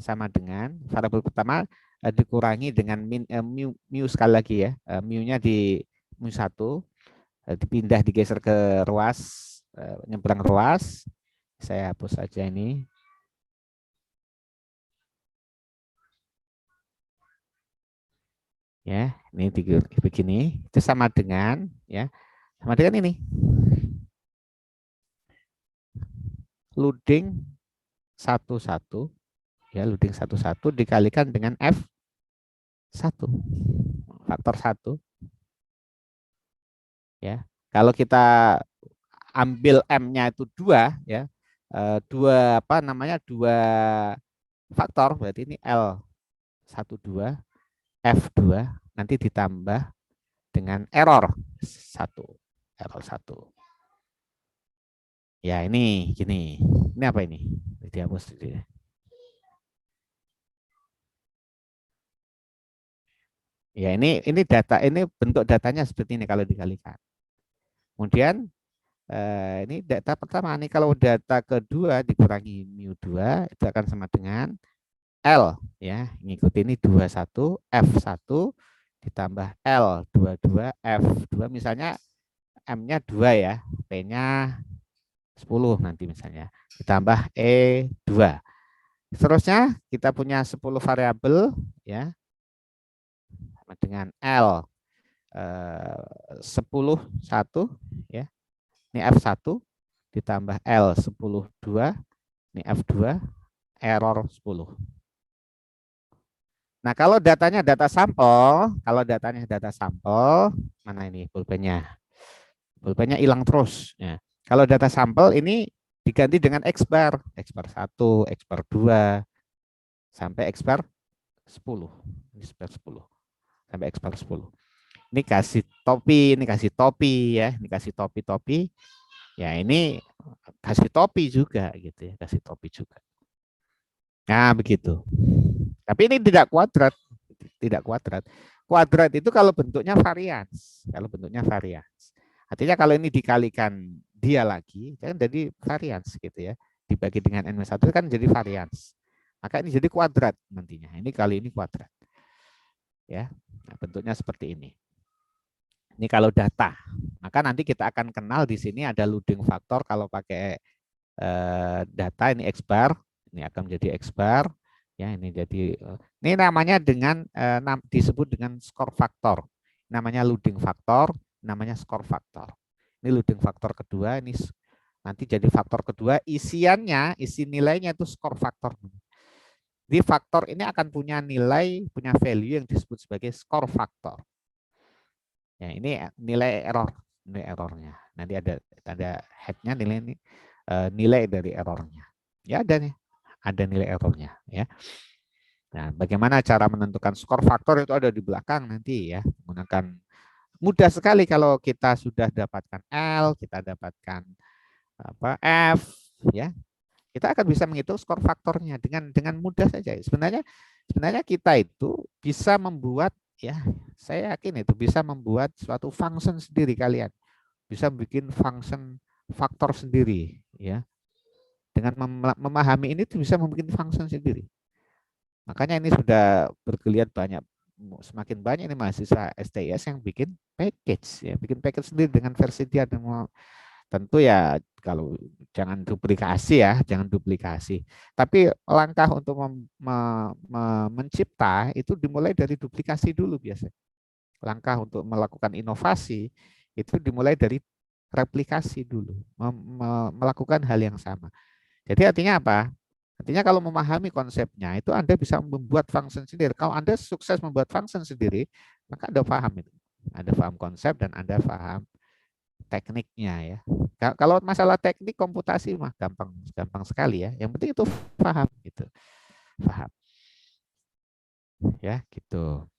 sama dengan variabel pertama dikurangi dengan mu sekali lagi ya. Mu-nya di mu1 dipindah digeser ke ruas, nyebrang ruas. Saya hapus saja ini. Ya, ini begini. Itu sama dengan ya. Sama dengan ini. Loading 11 ya, loading 11 dikalikan dengan F1 faktor 1 ya. Kalau kita ambil M-nya itu 2 ya. Dua apa namanya? Dua faktor berarti ini L12 F2 nanti ditambah dengan error 1. Error 1. Ya, ini gini. Ini apa ini? Dihapus dulu ya. Ya, ini data, ini bentuk datanya seperti ini kalau dikalikan. Kemudian ini data pertama nih, kalau data kedua dikurangi mu2 itu akan sama dengan L ya, ngikuti ini 21 F1 ditambah L22 F2, misalnya M-nya 2 ya, P-nya 10 nanti misalnya, ditambah E2. Seterusnya kita punya 10 variabel ya, sama dengan L. 10 1 ya. Ini F1 ditambah L 10 2, ini F2 error 10. Nah, kalau datanya data sampel, mana ini pulpennya? Pulpennya hilang terus. Ya. Kalau data sampel ini diganti dengan X bar 1, X bar 2 sampai X bar 10. Ini X bar 10 sampai X bar 10. Ini kasih topi ya, ini kasih topi. Ya, ini kasih topi juga gitu ya, kasih topi juga. Nah, begitu. Tapi ini tidak kuadrat. Kuadrat itu kalau bentuknya varians. Artinya kalau ini dikalikan dia lagi, kan jadi varians gitu ya. Dibagi dengan N-1 kan jadi varians. Maka ini jadi kuadrat nantinya. Ini kali ini kuadrat. Ya. Nah, bentuknya seperti ini. Ini kalau data. Maka nanti kita akan kenal di sini ada loading faktor kalau pakai data ini X bar, ini akan menjadi X bar. Ya, ini jadi ini namanya dengan disebut dengan skor faktor. Namanya loading faktor, namanya skor faktor. Ini loading faktor kedua, ini nanti jadi faktor kedua, isi nilainya itu skor faktor. Jadi faktor ini akan punya nilai, punya value yang disebut sebagai skor faktor. Ya, ini nilai errornya. Nanti ada headnya nilai dari errornya. Ya, ada nilai errornya ya. Nah, bagaimana cara menentukan skor faktor itu ada di belakang nanti ya. Menggunakan mudah sekali kalau kita sudah dapatkan L, kita dapatkan F ya. Kita akan bisa menghitung skor faktornya dengan mudah saja. Sebenarnya kita itu bisa membuat ya, saya yakin itu bisa membuat suatu function sendiri kalian. Bisa bikin function faktor sendiri ya. Dengan memahami ini bisa membuat function sendiri. Makanya ini sudah bergeliat semakin banyak ini mahasiswa STIS yang bikin package sendiri dengan versi dia. Tentu ya kalau jangan duplikasi. Tapi langkah untuk mencipta itu dimulai dari duplikasi dulu biasanya. Langkah untuk melakukan inovasi itu dimulai dari replikasi dulu, melakukan hal yang sama. Jadi artinya apa? Artinya kalau memahami konsepnya itu Anda bisa membuat function sendiri. Kalau Anda sukses membuat function sendiri, maka Anda paham itu. Anda paham konsep dan Anda paham tekniknya ya. Kalau masalah teknik komputasi mah gampang sekali ya. Yang penting itu paham gitu. Paham. Ya, gitu.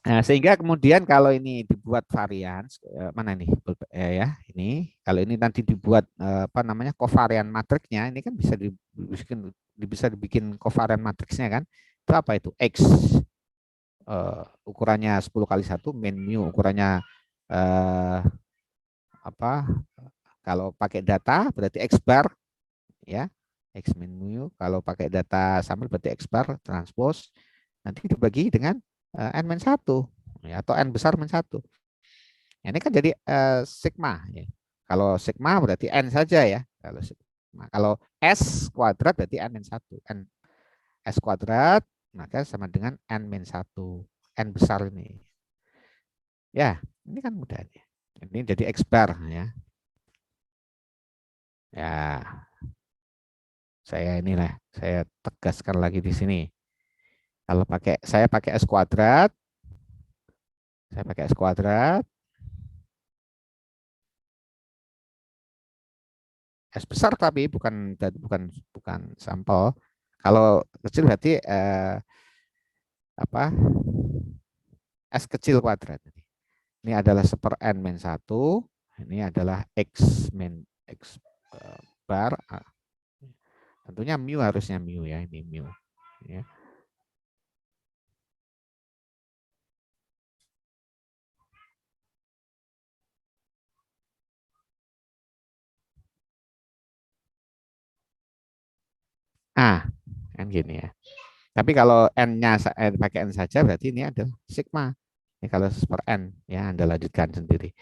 Nah, sehingga kemudian kalau ini dibuat varians mana nih ya, ini kalau ini nanti dibuat covariant matriksnya, ini kan bisa dibikin covariant matriksnya kan. Itu apa itu? X ukurannya 10 kali 1 min mu ukurannya kalau pakai data berarti X bar ya, X min mu. Kalau pakai data sampel berarti X bar transpose, nanti dibagi dengan N-1 ya, atau N besar min 1. Ini kan jadi sigma ya. Kalau sigma berarti N saja ya. Kalau S kuadrat berarti N min 1. S kuadrat maka sama dengan N min 1. N besar ini. Ya, ini kan mudah nih. Ini jadi X bar ya. Ya. Saya tegaskan lagi di sini. Kalau saya pakai S kuadrat, S besar tapi bukan sampel. Kalau kecil berarti S kecil kuadrat. Ini adalah seper N min 1, ini adalah X bar. Tentunya mu harusnya mu ya, ini mu ya. Kan gini ya. Tapi kalau N-nya pakai N saja berarti ini adalah sigma. Ini kalau per N ya, Anda lanjutkan sendiri.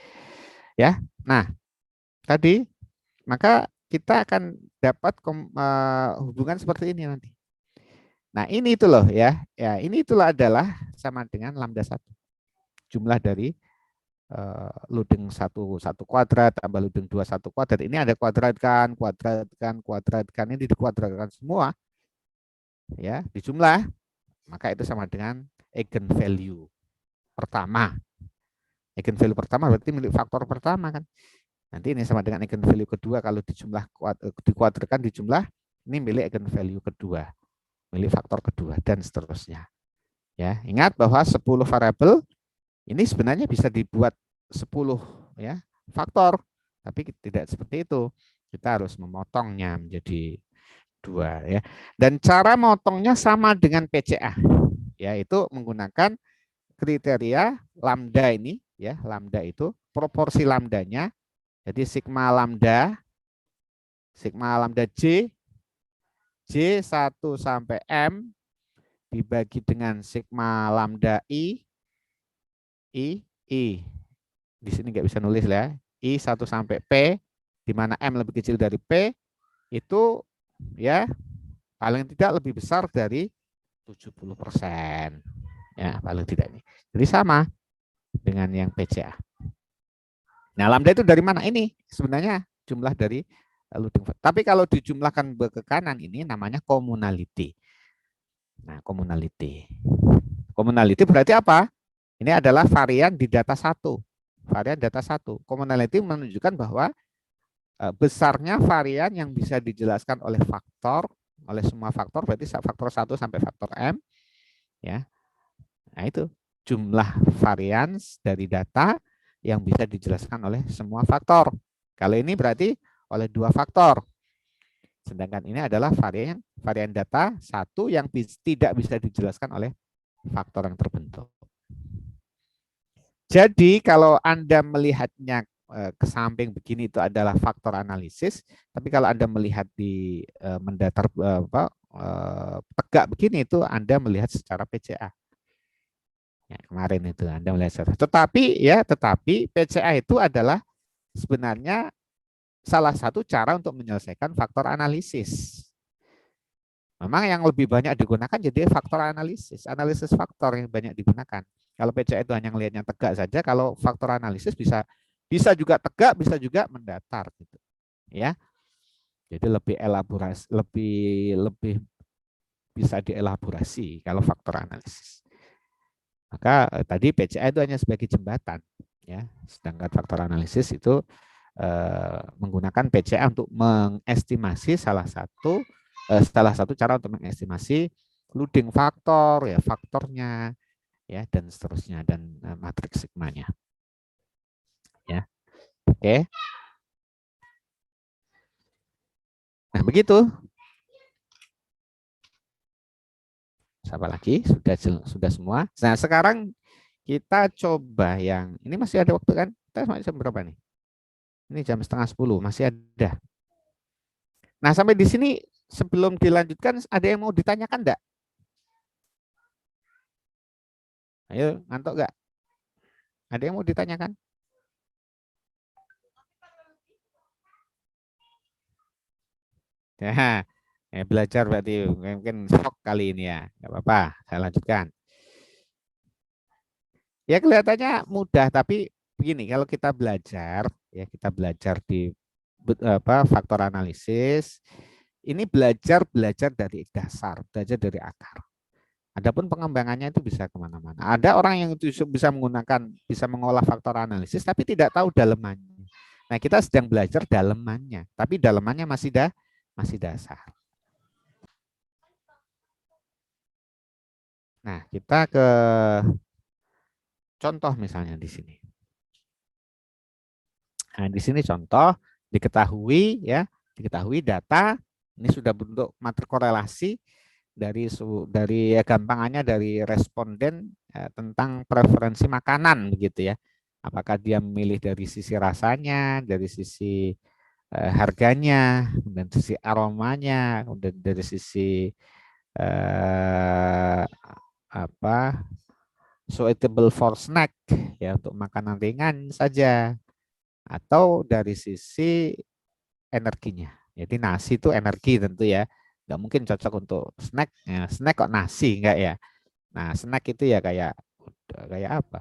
Ya. Nah, tadi maka kita akan dapat hubungan seperti ini nanti. Nah, ini itu loh ya. Ya, ini itulah adalah sama dengan lambda 1. jumlah dari loading satu kuadrat tambah loading 2 satu kuadrat. Ini ada kuadratkan, ini dikuadratkan semua, ya, dijumlah, maka itu sama dengan eigenvalue pertama. Eigenvalue pertama berarti milik faktor pertama kan. Nanti ini sama dengan eigenvalue kedua kalau dikuadratkan dijumlah, ini milik eigenvalue kedua, milik faktor kedua, dan seterusnya. Ya, ingat bahwa 10 variabel ini sebenarnya bisa dibuat 10 ya faktor, tapi tidak seperti itu. Kita harus memotongnya menjadi 2 ya. Dan cara motongnya sama dengan PCA, yaitu menggunakan kriteria lambda ini ya. Lambda itu proporsi lambdanya. Jadi sigma lambda J 1 sampai M dibagi dengan sigma lambda I. Di sini nggak bisa nulis ya. I 1 sampai P, di mana M lebih kecil dari P, itu ya paling tidak lebih besar dari 70%. Ya, paling tidak ini. Jadi sama dengan yang PCA. Nah, lambda itu dari mana? Ini sebenarnya jumlah dari loading. Tapi kalau dijumlahkan ke kanan ini namanya communality. Nah, communality. Communality berarti apa? Ini adalah varian di data 1. Varian data 1. Communality menunjukkan bahwa besarnya varian yang bisa dijelaskan oleh faktor, oleh semua faktor, berarti faktor 1 sampai faktor M. Ya. Nah, itu jumlah varian dari data yang bisa dijelaskan oleh semua faktor. Kalau ini berarti oleh 2 faktor. Sedangkan ini adalah varian data 1 yang tidak bisa dijelaskan oleh faktor yang terbentuk. Jadi kalau Anda melihatnya ke samping begini itu adalah faktor analisis, tapi kalau Anda melihat di mendatar tegak begini itu Anda melihat secara PCA. Ya, kemarin itu Anda melihat secara. Tetapi PCA itu adalah sebenarnya salah satu cara untuk menyelesaikan faktor analisis. Memang yang lebih banyak digunakan jadi faktor analisis faktor yang banyak digunakan. Kalau PCA itu hanya melihatnya tegak saja, kalau faktor analisis bisa juga tegak, bisa juga mendatar gitu. Ya. Jadi lebih elaborasi, lebih bisa dielaborasi kalau faktor analisis. Maka tadi PCA itu hanya sebagai jembatan, ya. Sedangkan faktor analisis itu menggunakan PCA untuk mengestimasi salah satu cara untuk mengestimasi loading faktor, ya faktornya, ya dan seterusnya, dan matriks sigmanya. Ya, oke. Nah begitu. Siapa lagi? Sudah semua. Nah sekarang kita coba yang ini, masih ada waktu kan? Kita masih jam berapa nih? Ini jam 9:30, masih ada. Nah sampai di sini sebelum dilanjutkan ada yang mau ditanyakan enggak? Ayo, ngantuk enggak? Ada yang mau ditanyakan? Ya, belajar berarti mungkin shock kali ini ya. Enggak apa-apa, saya lanjutkan. Ya kelihatannya mudah, tapi begini, kalau kita belajar di faktor analisis, ini belajar dari dasar, belajar dari akar. Adapun pengembangannya itu bisa kemana-mana. Ada orang yang itu bisa mengolah faktor analisis, tapi tidak tahu dalemannya. Nah, kita sedang belajar dalemannya, tapi dalemannya masih dasar. Nah, kita ke contoh misalnya di sini. Nah, di sini contoh diketahui data ini sudah bentuk matriks korelasi dari gampangannya dari responden tentang preferensi makanan begitu ya. Apakah dia memilih dari sisi rasanya, dari sisi harganya, dan sisi aromanya, dan dari sisi suitable for snack ya, untuk makanan ringan saja, atau dari sisi energinya. Jadi nasi itu energi tentu ya, nggak mungkin cocok untuk snack. Ya, snack kok nasi enggak ya? Nah snack itu ya kayak apa?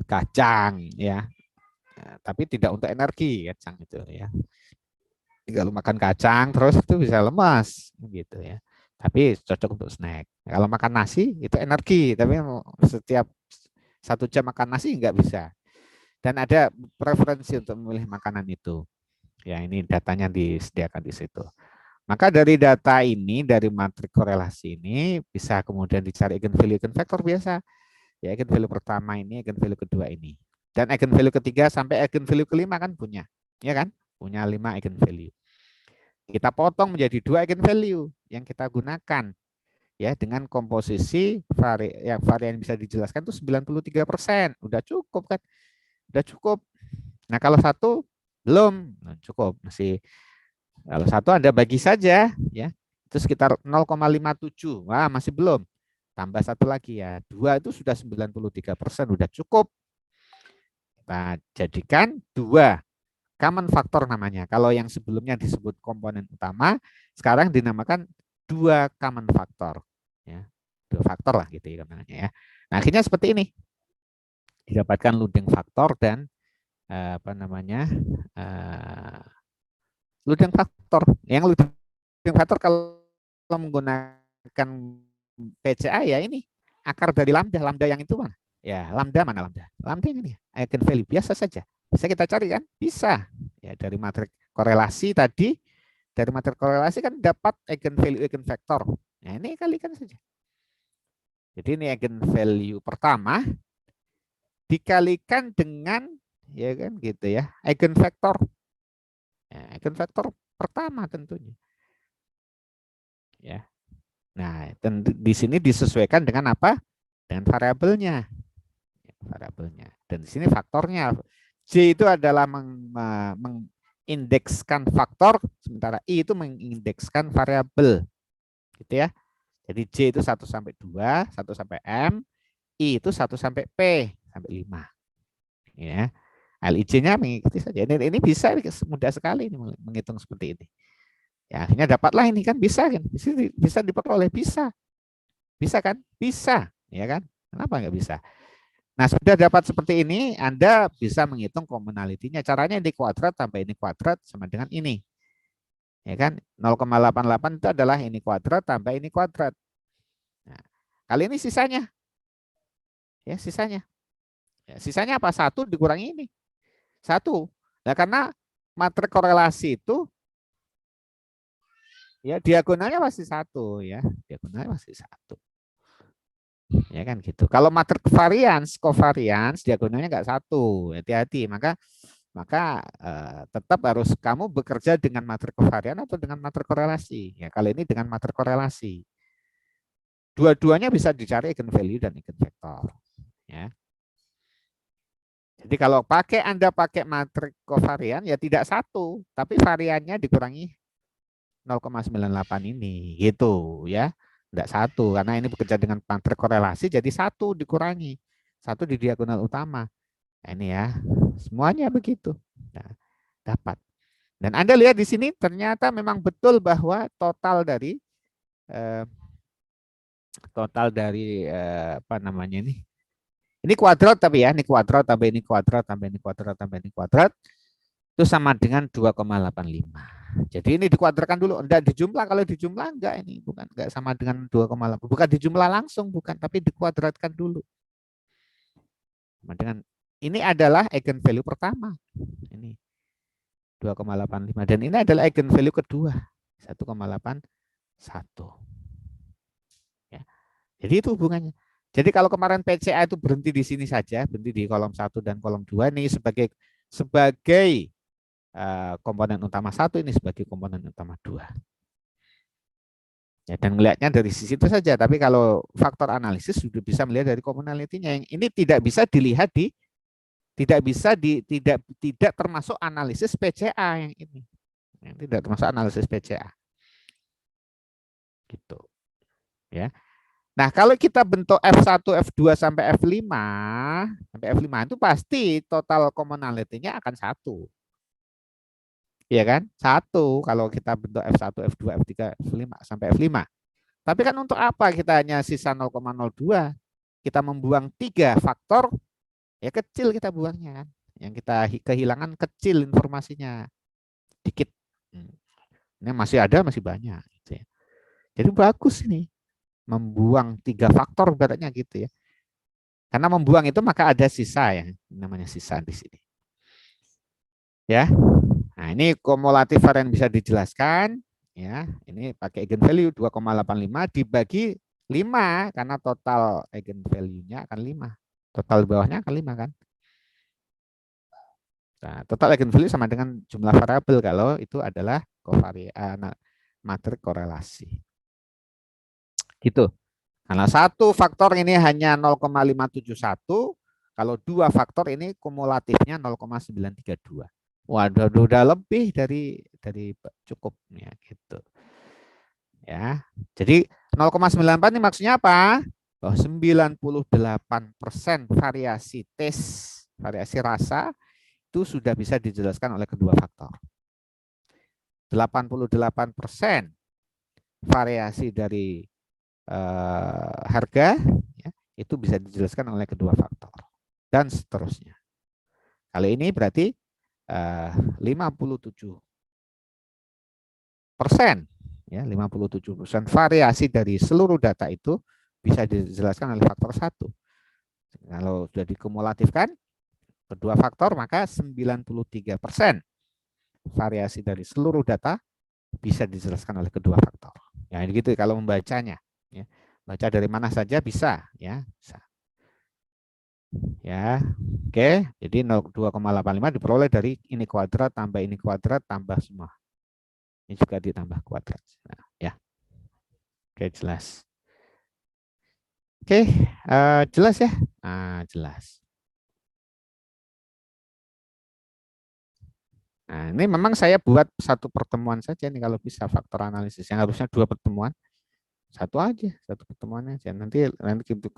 kacang ya. Nah, tapi tidak untuk energi kacang itu ya. Kalau makan kacang terus itu bisa lemas gitu ya. Tapi cocok untuk snack. Kalau makan nasi itu energi, tapi setiap 1 jam makan nasi nggak bisa. Dan ada preferensi untuk memilih makanan itu. Ya, ini datanya disediakan di situ. Maka dari data ini, dari matrik korelasi ini, bisa kemudian dicari eigenvalue eigenvektor biasa. Ya, eigenvalue pertama ini, eigenvalue kedua ini. Dan eigenvalue ketiga sampai eigenvalue kelima kan punya. Ya kan? Punya 5 eigenvalue. Kita potong menjadi 2 eigenvalue yang kita gunakan. Ya, dengan komposisi varian bisa dijelaskan itu 93%. Udah cukup kan? Udah cukup. Nah, kalau satu belum cukup, masih. Kalau satu Anda bagi saja ya, itu sekitar 0,57. Wah, masih belum. Tambah satu lagi ya. 2 itu sudah 93%, udah cukup. Kita jadikan 2 common factor namanya. Kalau yang sebelumnya disebut komponen utama, sekarang dinamakan 2 common factor. Ya, 2 faktor lah gitu ya namanya ya. Nah, akhirnya seperti ini. Didapatkan leading faktor dan apa namanya? Leading faktor. Yang leading faktor kalau menggunakan PCA ya ini akar dari lambda. Lambda yang itu mana? Ya, lambda mana lambda? Lambda ini eigenvalue biasa saja. Bisa kita cari kan? Bisa. Ya, dari matrik korelasi tadi, dari matrik korelasi kan dapat eigenvalue eigenvektor. Nah, ini kalikan saja. Jadi ini eigenvalue pertama dikalikan dengan ya kan gitu ya, eigenvektor. Ya, eigenvektor pertama tentunya. Ya. Nah, dan di sini disesuaikan dengan apa? Dengan variabelnya. Variabelnya. Dan di sini faktornya. J itu adalah mengindekskan faktor, sementara I itu mengindekskan variabel. Gitu ya. Jadi J itu 1 sampai 2, 1 sampai M, I itu 1 sampai P sampai 5. Ya. LIJ-nya mengikuti saja. Ini bisa mudah sekali ini menghitung seperti ini. Ya, akhirnya dapatlah ini kan bisa kan? Bisa diperoleh, bisa. Bisa kan? Bisa, ya kan? Kenapa nggak bisa? Nah, sudah dapat seperti ini, Anda bisa menghitung commonality-nya. Caranya ini kuadrat tambah ini kuadrat sama dengan ini. Ya kan? 0,88 itu adalah ini kuadrat tambah ini kuadrat. Nah, kali ini sisanya. Ya, sisanya. Ya, sisanya apa? 1 dikurangi ini. 1. Nah, karena matrik korelasi itu ya diagonalnya pasti 1 ya. Diagonalnya pasti 1. Ya kan gitu. Kalau matrik covariance diagonalnya enggak 1. Hati-hati. Maka tetap harus kamu bekerja dengan matrik covariance atau dengan matrik korelasi. Ya, kali ini dengan matrik korelasi. Dua-duanya bisa dicari eigenvalue dan eigenvektor. Ya. Jadi kalau Anda pakai matrik covariance ya tidak 1, tapi variannya dikurangi 0,98 ini gitu ya. Enggak 1 karena ini bekerja dengan matrik korelasi jadi 1 dikurangi 1 di diagonal utama. Nah, ini ya. Semuanya begitu. Nah, dapat. Dan Anda lihat di sini ternyata memang betul bahwa total dari apa namanya ini. Ini kuadrat tapi ya, ini kuadrat tambah ini kuadrat tambah ini kuadrat tambah ini kuadrat itu sama dengan 2,85. Jadi ini dikuadratkan dulu, enggak dijumlah. Kalau dijumlah enggak ini, bukan enggak sama dengan 2,8. Bukan dijumlah langsung, bukan, tapi dikuadratkan dulu. Sama dengan ini adalah eigenvalue pertama. Ini 2,85 dan ini adalah eigenvalue kedua 1,81. Ya. Jadi itu hubungannya. Jadi kalau kemarin PCA itu berhenti di sini saja, berhenti di kolom 1 dan kolom 2 ini sebagai komponen utama 1, ini sebagai komponen utama 2. Ya, dan melihatnya dari sisi itu saja. Tapi kalau faktor analisis sudah bisa melihat dari commonality-nya. Yang ini tidak bisa dilihat tidak termasuk analisis PCA yang ini. Yang tidak termasuk analisis PCA. Gitu. Ya. Nah, kalau kita bentuk F1, F2 sampai F5, itu pasti total commonality-nya akan 1. Iya kan? 1 kalau kita bentuk F1, F2, F3, F5 sampai F5. Tapi kan untuk apa kita hanya sisa 0,02? Kita membuang 3 faktor Ya kecil kita buangnya kan. Yang kita kehilangan kecil informasinya, dikit. Ini masih ada, masih banyak. Gitu ya. Jadi bagus ini membuang 3 faktor beratnya gitu ya. Karena membuang itu maka ada sisa ya, namanya sisa di sini. Ya. Nah, ini kumulatif varian bisa dijelaskan ya. Ini pakai eigenvalue 2,85 dibagi 5 karena total eigenvalue-nya akan 5. Total bawahnya akan 5 kan. Nah, total eigenvalue sama dengan jumlah variabel kalau itu adalah matrik korelasi. Gitu. Karena satu faktor ini hanya 0,571, kalau 2 faktor ini kumulatifnya 0,932. Waduh, udah lebih dari cukup ya gitu. Ya. Jadi 0,94 ini maksudnya apa? Bahwa 98% variasi tes, variasi rasa itu sudah bisa dijelaskan oleh kedua faktor. 88% variasi dari harga ya, itu bisa dijelaskan oleh kedua faktor dan seterusnya. Kali ini berarti 57% ya, 57% variasi dari seluruh data itu bisa dijelaskan oleh faktor 1. Kalau sudah dikumulatifkan kedua faktor maka 93% variasi dari seluruh data bisa dijelaskan oleh kedua faktor. Ya, gitu kalau membacanya. Ya. Baca dari mana saja bisa, ya. Bisa. Ya, oke. Jadi 2,85 diperoleh dari ini kuadrat tambah ini kuadrat tambah semua. Ini juga ditambah kuadrat. Nah, ya, oke jelas. Oke, jelas ya. Nah, jelas. Nah, ini memang saya buat satu pertemuan saja nih kalau bisa faktor analisis yang harusnya 2 pertemuan. Satu aja, satu pertemuan aja. Nanti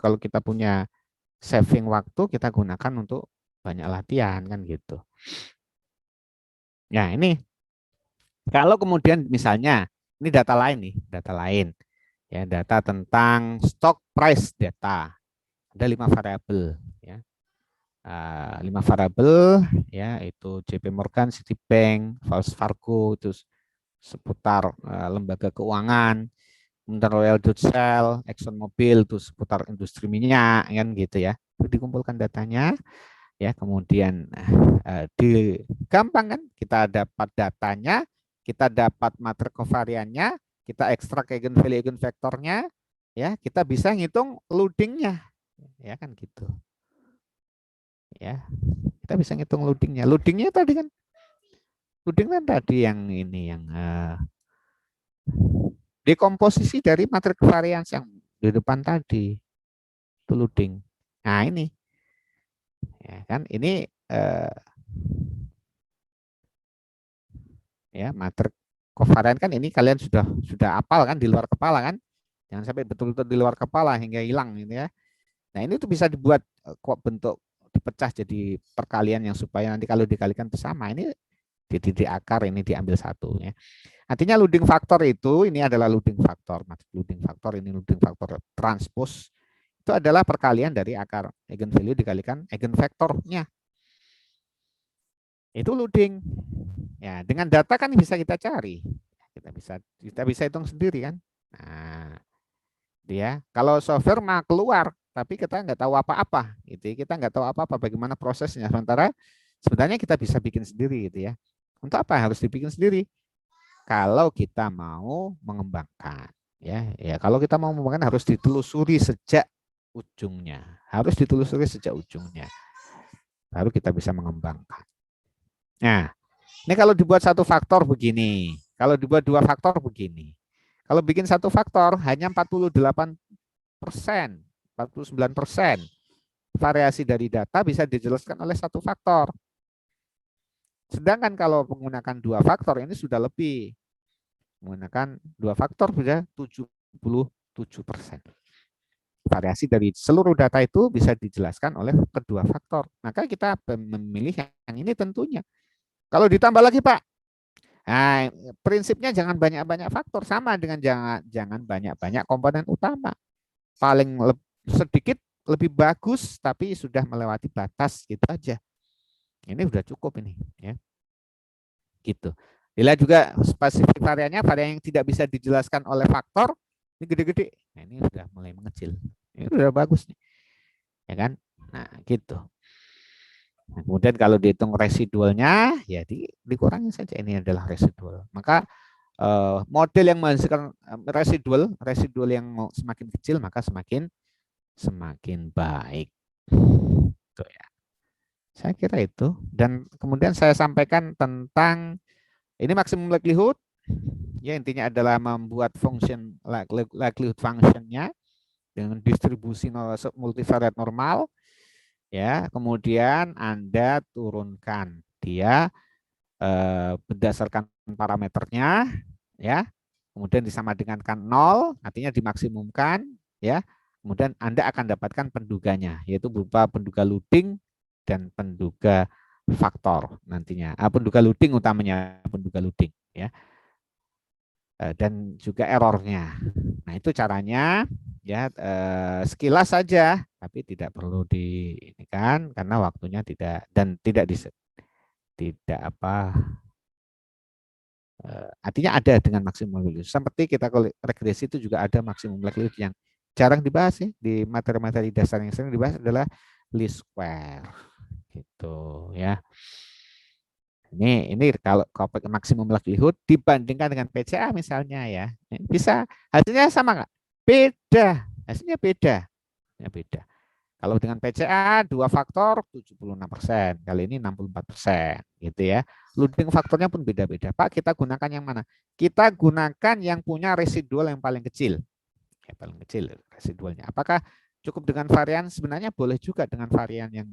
kalau kita punya saving waktu kita gunakan untuk banyak latihan kan gitu. Nah, ini kalau kemudian misalnya ini data lain nih, data lain. Ya, data tentang stock price data. Ada 5 variabel ya. 5 variabel ya, itu JP Morgan, Citibank, Wells Fargo itu seputar lembaga keuangan, kemudian Royal Dutch Shell, Exxon Mobil itu seputar industri minyak kan gitu ya. Itu dikumpulkan datanya ya, kemudian gampang kan, kita dapat datanya, kita dapat matrik kovariannya, kita ekstrak eigenvalue eigenvektornya ya, kita bisa ngitung loadingnya ya kan gitu ya, kita bisa ngitung loadingnya tadi kan, loading kan tadi yang ini yang dekomposisi dari matrik kovarians yang di depan tadi itu loading. Nah ini ya kan, ini ya matrik kovarian kan, ini kalian sudah hafal kan di luar kepala kan, jangan sampai betul-betul di luar kepala hingga hilang gitu ya. Nah ini tuh bisa dibuat kok bentuk dipecah jadi perkalian yang supaya nanti kalau dikalikan itu sama, ini di akar ini diambil satu ya. Artinya loading faktor itu ini adalah loading faktor, matrik loading faktor ini loading faktor transpose itu adalah perkalian dari akar eigenvalue dikalikan eigenvektornya. Itu loading. Ya, dengan data kan bisa kita cari. Kita bisa hitung sendiri kan. Nah, dia kalau software mah keluar, tapi kita nggak tahu apa-apa gitu. Kita nggak tahu apa-apa bagaimana prosesnya. Sementara sebenarnya kita bisa bikin sendiri gitu ya. Untuk apa harus dibikin sendiri? Kalau kita mau mengembangkan ya. Ya, kalau kita mau mengembangkan harus ditelusuri sejak ujungnya. Harus ditelusuri sejak ujungnya. Baru kita bisa mengembangkan. Nah, ini kalau dibuat satu faktor begini, kalau dibuat 2 faktor begini. Kalau bikin satu faktor hanya 48%, 49% variasi dari data bisa dijelaskan oleh satu faktor. Sedangkan kalau menggunakan 2 faktor ini sudah lebih. Menggunakan 2 faktor sudah 77%. Variasi dari seluruh data itu bisa dijelaskan oleh kedua faktor. Maka kita memilih yang ini tentunya. Kalau ditambah lagi Pak, nah, prinsipnya jangan banyak-banyak faktor, sama dengan jangan banyak-banyak komponen utama. Paling sedikit lebih bagus tapi sudah melewati batas gitu aja. Ini sudah cukup ini ya. Gitu. Dilihat juga spesifik variannya, varian yang tidak bisa dijelaskan oleh faktor ini gede-gede. Nah, ini sudah mulai mengecil. Ini sudah bagus nih. Ya kan? Nah, gitu. Nah, kemudian kalau dihitung residualnya ya dikurangi saja, ini adalah residual. Maka model yang menghasilkan residual yang semakin kecil maka semakin baik. Itu ya. Saya kira itu. Dan kemudian saya sampaikan tentang ini maksimum likelihood. Ya, intinya adalah membuat function likelihood functionnya dengan distribusi multivariate normal. Ya, kemudian Anda turunkan dia berdasarkan parameternya, ya. Kemudian disama dengan 0, artinya dimaksimumkan, ya. Kemudian Anda akan dapatkan penduganya, yaitu berupa penduga loading dan penduga faktor nantinya. Penduga loading utamanya, penduga loading, ya. Dan juga errornya. Nah, itu caranya, ya, sekilas saja, tapi tidak perlu di ini kan, karena waktunya tidak dan tidak apa artinya ada dengan maksimum likelihood. Seperti kita kalau regresi itu juga ada maksimum likelihood yang jarang dibahas ya, di materi-materi dasar yang sering dibahas adalah least square gitu ya. Ini kalau maksimum likelihood dibandingkan dengan PCA misalnya ya, bisa hasilnya sama nggak? Beda, hasilnya beda. Ya beda. Kalau dengan PCA 2 faktor 76%, kali ini 64% gitu ya. Loading faktornya pun beda-beda. Pak, kita gunakan yang mana? Kita gunakan yang punya residual yang paling kecil. Yang paling kecil residualnya. Apakah cukup dengan varian? Sebenarnya boleh juga dengan varian yang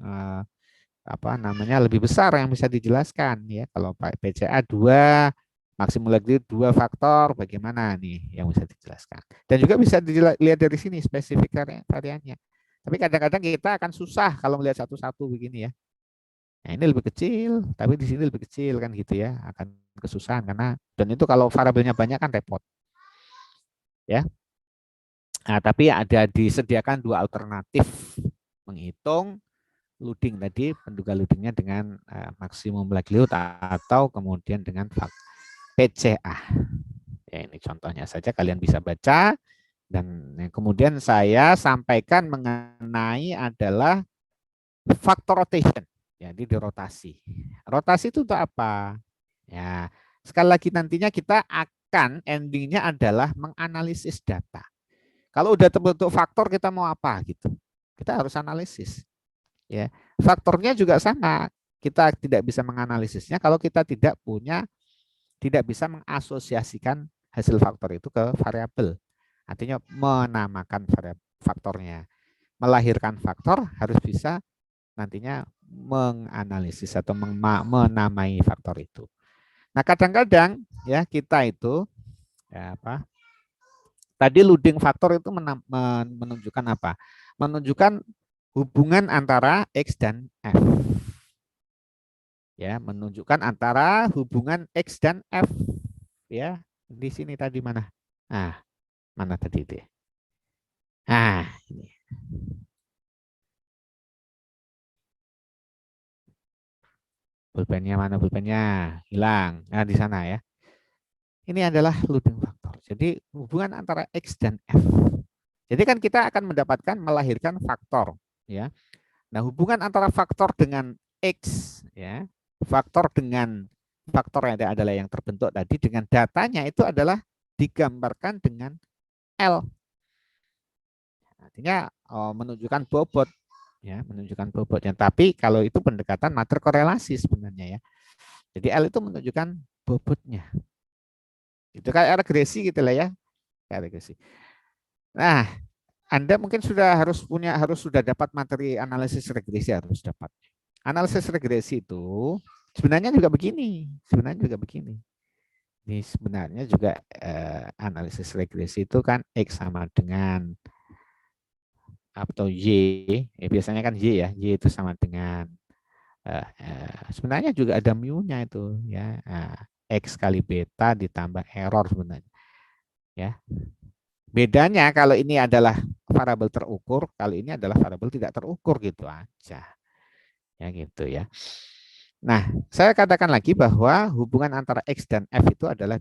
lebih besar yang bisa dijelaskan ya. Kalau PCA 2, maksimum likelihood 2 faktor, bagaimana nih yang bisa dijelaskan? Dan juga bisa dilihat dari sini spesifik variannya. Tapi kadang-kadang kita akan susah kalau melihat satu-satu begini ya. Nah, ini lebih kecil, tapi di sini lebih kecil kan gitu ya, akan kesusahan karena dan itu kalau variabelnya banyak kan repot. Ya. Nah, tapi ada disediakan 2 alternatif menghitung loading tadi, penduga loadingnya dengan maksimum likelihood atau kemudian dengan PCA. Ya, ini contohnya saja kalian bisa baca. Dan kemudian saya sampaikan mengenai adalah faktor rotation. Jadi dirotasi. Rotasi itu untuk apa? Ya, sekali lagi nantinya kita akan endingnya adalah menganalisis data. Kalau udah terbentuk faktor kita mau apa gitu? Kita harus analisis. Ya, faktornya juga sama. Kita tidak bisa menganalisisnya kalau kita tidak bisa mengasosiasikan hasil faktor itu ke variabel. Artinya menamakan faktornya. Melahirkan faktor harus bisa nantinya menganalisis atau menamai faktor itu. Nah, kadang-kadang ya kita itu ya apa? Tadi loading faktor itu menunjukkan apa? Menunjukkan hubungan antara X dan F. Ya, menunjukkan antara hubungan X dan F. Ya, di sini tadi mana? Nah, mana tadi itu? Nah, ini. Pulpennya mana pulpennya? Hilang. Nah, di sana ya. Ini adalah loading faktor. Jadi hubungan antara X dan F. Jadi kan kita akan mendapatkan melahirkan faktor, ya. Nah, hubungan antara faktor dengan X, ya, faktor dengan faktor yang adalah yang terbentuk tadi dengan datanya itu adalah digambarkan dengan L. Artinya menunjukkan bobot, ya, menunjukkan bobotnya. Tapi kalau itu pendekatan mater korelasi sebenarnya ya. Jadi L itu menunjukkan bobotnya. Itu kayak regresi gitu lah ya, kayak regresi. Nah, Anda mungkin sudah dapat materi analisis regresi, harus dapat. Analisis regresi itu sebenarnya juga begini, Ini sebenarnya juga analisis regresi itu kan X sama dengan atau Y, biasanya kan Y ya, Y itu sama dengan sebenarnya juga ada mu-nya itu ya, X kali beta ditambah error sebenarnya, ya. Bedanya kalau ini adalah variabel terukur, kalau ini adalah variabel tidak terukur gitu aja. Ya gitu ya. Nah, saya katakan lagi bahwa hubungan antara X dan F itu adalah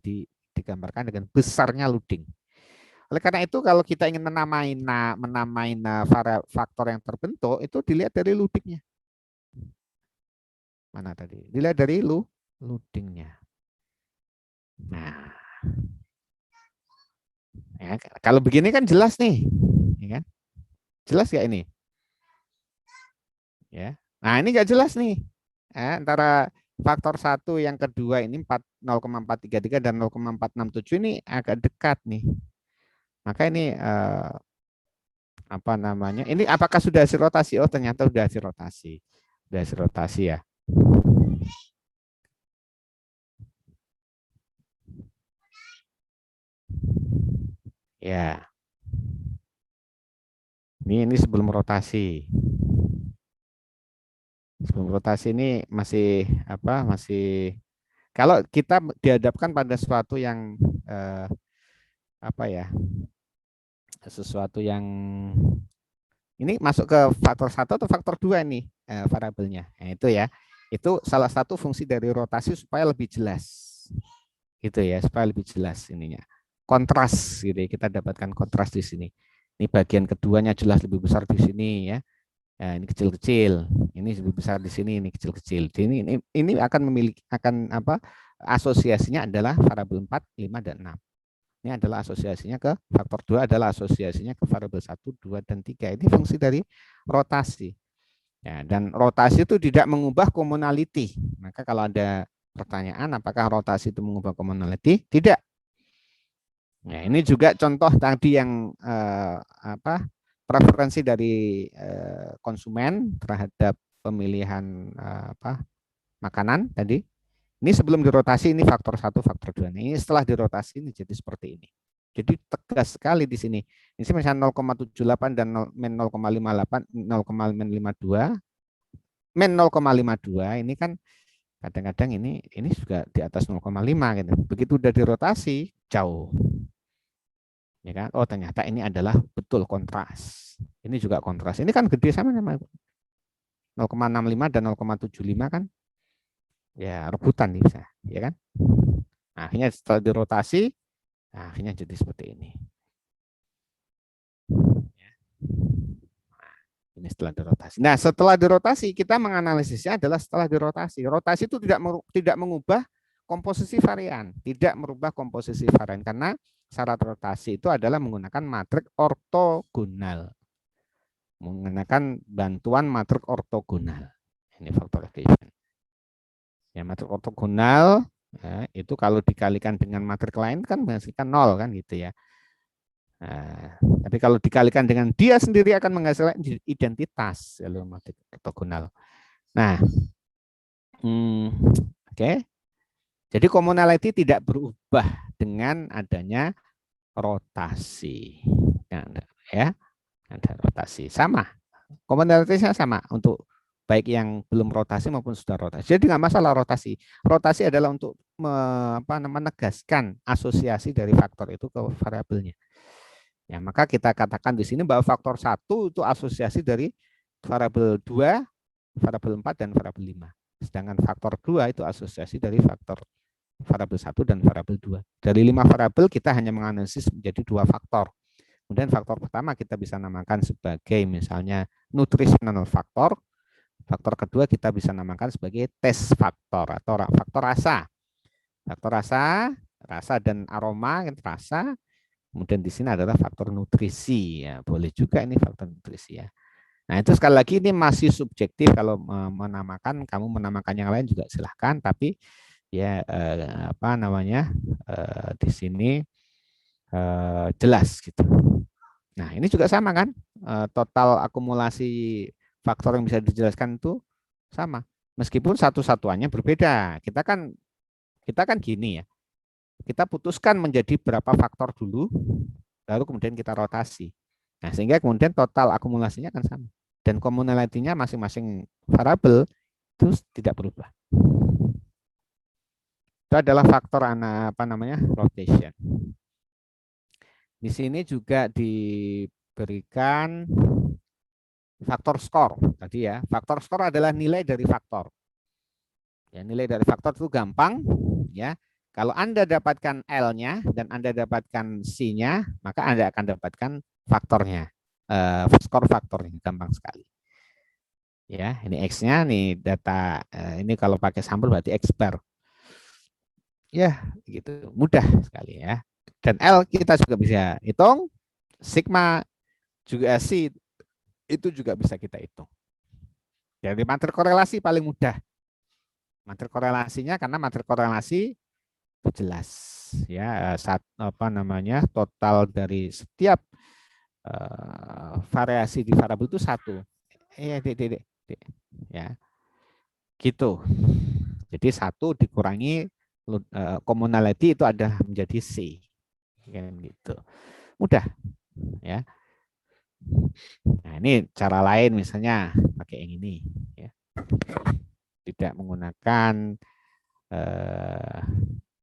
digambarkan dengan besarnya loading. Oleh karena itu, kalau kita ingin menamai faktor yang terbentuk, itu dilihat dari loadingnya. Mana tadi? Dilihat dari loadingnya. Nah, ya, kalau begini kan jelas nih, ya kan? Jelas nggak ini? Ya. Nah, ini nggak jelas nih. Antara faktor 1 yang kedua ini 0,433 dan 0,467 ini agak dekat nih. Maka ini apa namanya? Ini apakah sudah hasil rotasi? Oh, ternyata sudah hasil rotasi. Sudah hasil rotasi ya. Ya. Ini sebelum rotasi. Sebelum rotasi ini masih apa? Masih kalau kita dihadapkan pada sesuatu yang apa ya? Sesuatu yang ini masuk ke faktor 1 atau faktor 2 nih variabelnya. Nah, itu ya. Itu salah satu fungsi dari rotasi supaya lebih jelas. Gitu ya, supaya lebih jelas ininya. Kontras gitu ya, kita dapatkan kontras di sini. Ini bagian keduanya jelas lebih besar di sini ya. Nah, ini kecil-kecil, ini lebih besar di sini, ini kecil-kecil. Ini akan memiliki apa? Asosiasinya adalah variabel 4, 5 dan 6. Ini adalah asosiasinya ke faktor 2 adalah asosiasinya ke variabel 1, 2 dan 3. Ini fungsi dari rotasi. Ya, dan rotasi itu tidak mengubah commonality. Maka kalau ada pertanyaan apakah rotasi itu mengubah commonality? Tidak. Nah, ini juga contoh tadi yang apa? Preferensi dari konsumen terhadap pemilihan apa? Makanan tadi. Ini sebelum dirotasi ini faktor 1, faktor 2. Nah, ini setelah dirotasi ini jadi seperti ini. Jadi tegas sekali di sini. Ini misalnya 0,78 dan min 0,58, 0,52, min 0,52 ini kan kadang-kadang ini juga di atas 0,5 gitu. Begitu udah dirotasi jauh. Ya kan? Oh, ternyata ini adalah betul kontras. Ini juga kontras. Ini kan gede sama 0,65 dan 0,75 kan ya rebutan nih bisa, ya kan? Nah, akhirnya setelah dirotasi, nah, akhirnya jadi seperti ini. Ini setelah dirotasi. Nah, setelah dirotasi kita menganalisisnya adalah setelah dirotasi. Rotasi itu tidak mengubah komposisi varian, tidak merubah komposisi varian karena syarat rotasi itu adalah menggunakan matriks ortogonal. Menggunakan bantuan matriks ortogonal. Ini factorization. Ya, matriks ortogonal ya, itu kalau dikalikan dengan matriks lain kan menghasilkan 0 kan gitu ya. Nah, tapi kalau dikalikan dengan dia sendiri akan menghasilkan identitas kalau matriks ortogonal. Nah, oke. Jadi commonality tidak berubah dengan adanya rotasi. Ya, ada rotasi sama. Commonality-nya sama untuk baik yang belum rotasi maupun sudah rotasi. Jadi nggak masalah rotasi. Rotasi adalah untuk menegaskan asosiasi dari faktor itu ke variabelnya. Ya, maka kita katakan di sini bahwa faktor 1 itu asosiasi dari variabel 2, variabel 4 dan variabel 5. Sedangkan faktor 2 itu asosiasi dari faktor variabel 1 dan variabel 2. Dari 5 variabel kita hanya menganalisis menjadi 2 faktor. Kemudian faktor pertama kita bisa namakan sebagai misalnya nutritional factor. Faktor kedua kita bisa namakan sebagai taste factor atau faktor rasa. Faktor rasa dan aroma, rasa. Kemudian di sini adalah faktor nutrisi ya, boleh juga ini faktor nutrisi ya. Nah, itu sekali lagi ini masih subjektif kalau menamakan, kamu menamakan yang lain juga silahkan, tapi ya apa namanya di sini jelas gitu. Nah, ini juga sama kan, total akumulasi faktor yang bisa dijelaskan itu sama, meskipun satu-satuannya berbeda. Kita kan gini ya, kita putuskan menjadi berapa faktor dulu, lalu kemudian kita rotasi. Nah, sehingga kemudian total akumulasinya akan sama. Dan commonality-nya masing-masing variabel itu tidak berubah. Itu adalah faktor apa namanya rotation. Di sini juga diberikan faktor skor tadi ya. Faktor skor adalah nilai dari faktor. Ya, nilai dari faktor itu gampang ya. Kalau Anda dapatkan L-nya dan Anda dapatkan C-nya, maka Anda akan dapatkan faktornya. Skor faktornya gampang sekali. Ya, ini X-nya nih data ini kalau pakai sampel berarti X bar. Ya, gitu. Mudah sekali ya. Dan L kita juga bisa hitung, sigma juga C itu juga bisa kita hitung. Jadi materi korelasi paling mudah. Materi korelasinya karena materi korelasi itu jelas ya, apa namanya, total dari setiap variasi di variabel itu satu. Ya, gitu. Jadi satu dikurangi commonality itu ada menjadi C. Gitu. Mudah ya. Nah, ini cara lain misalnya pakai yang ini ya. Tidak menggunakan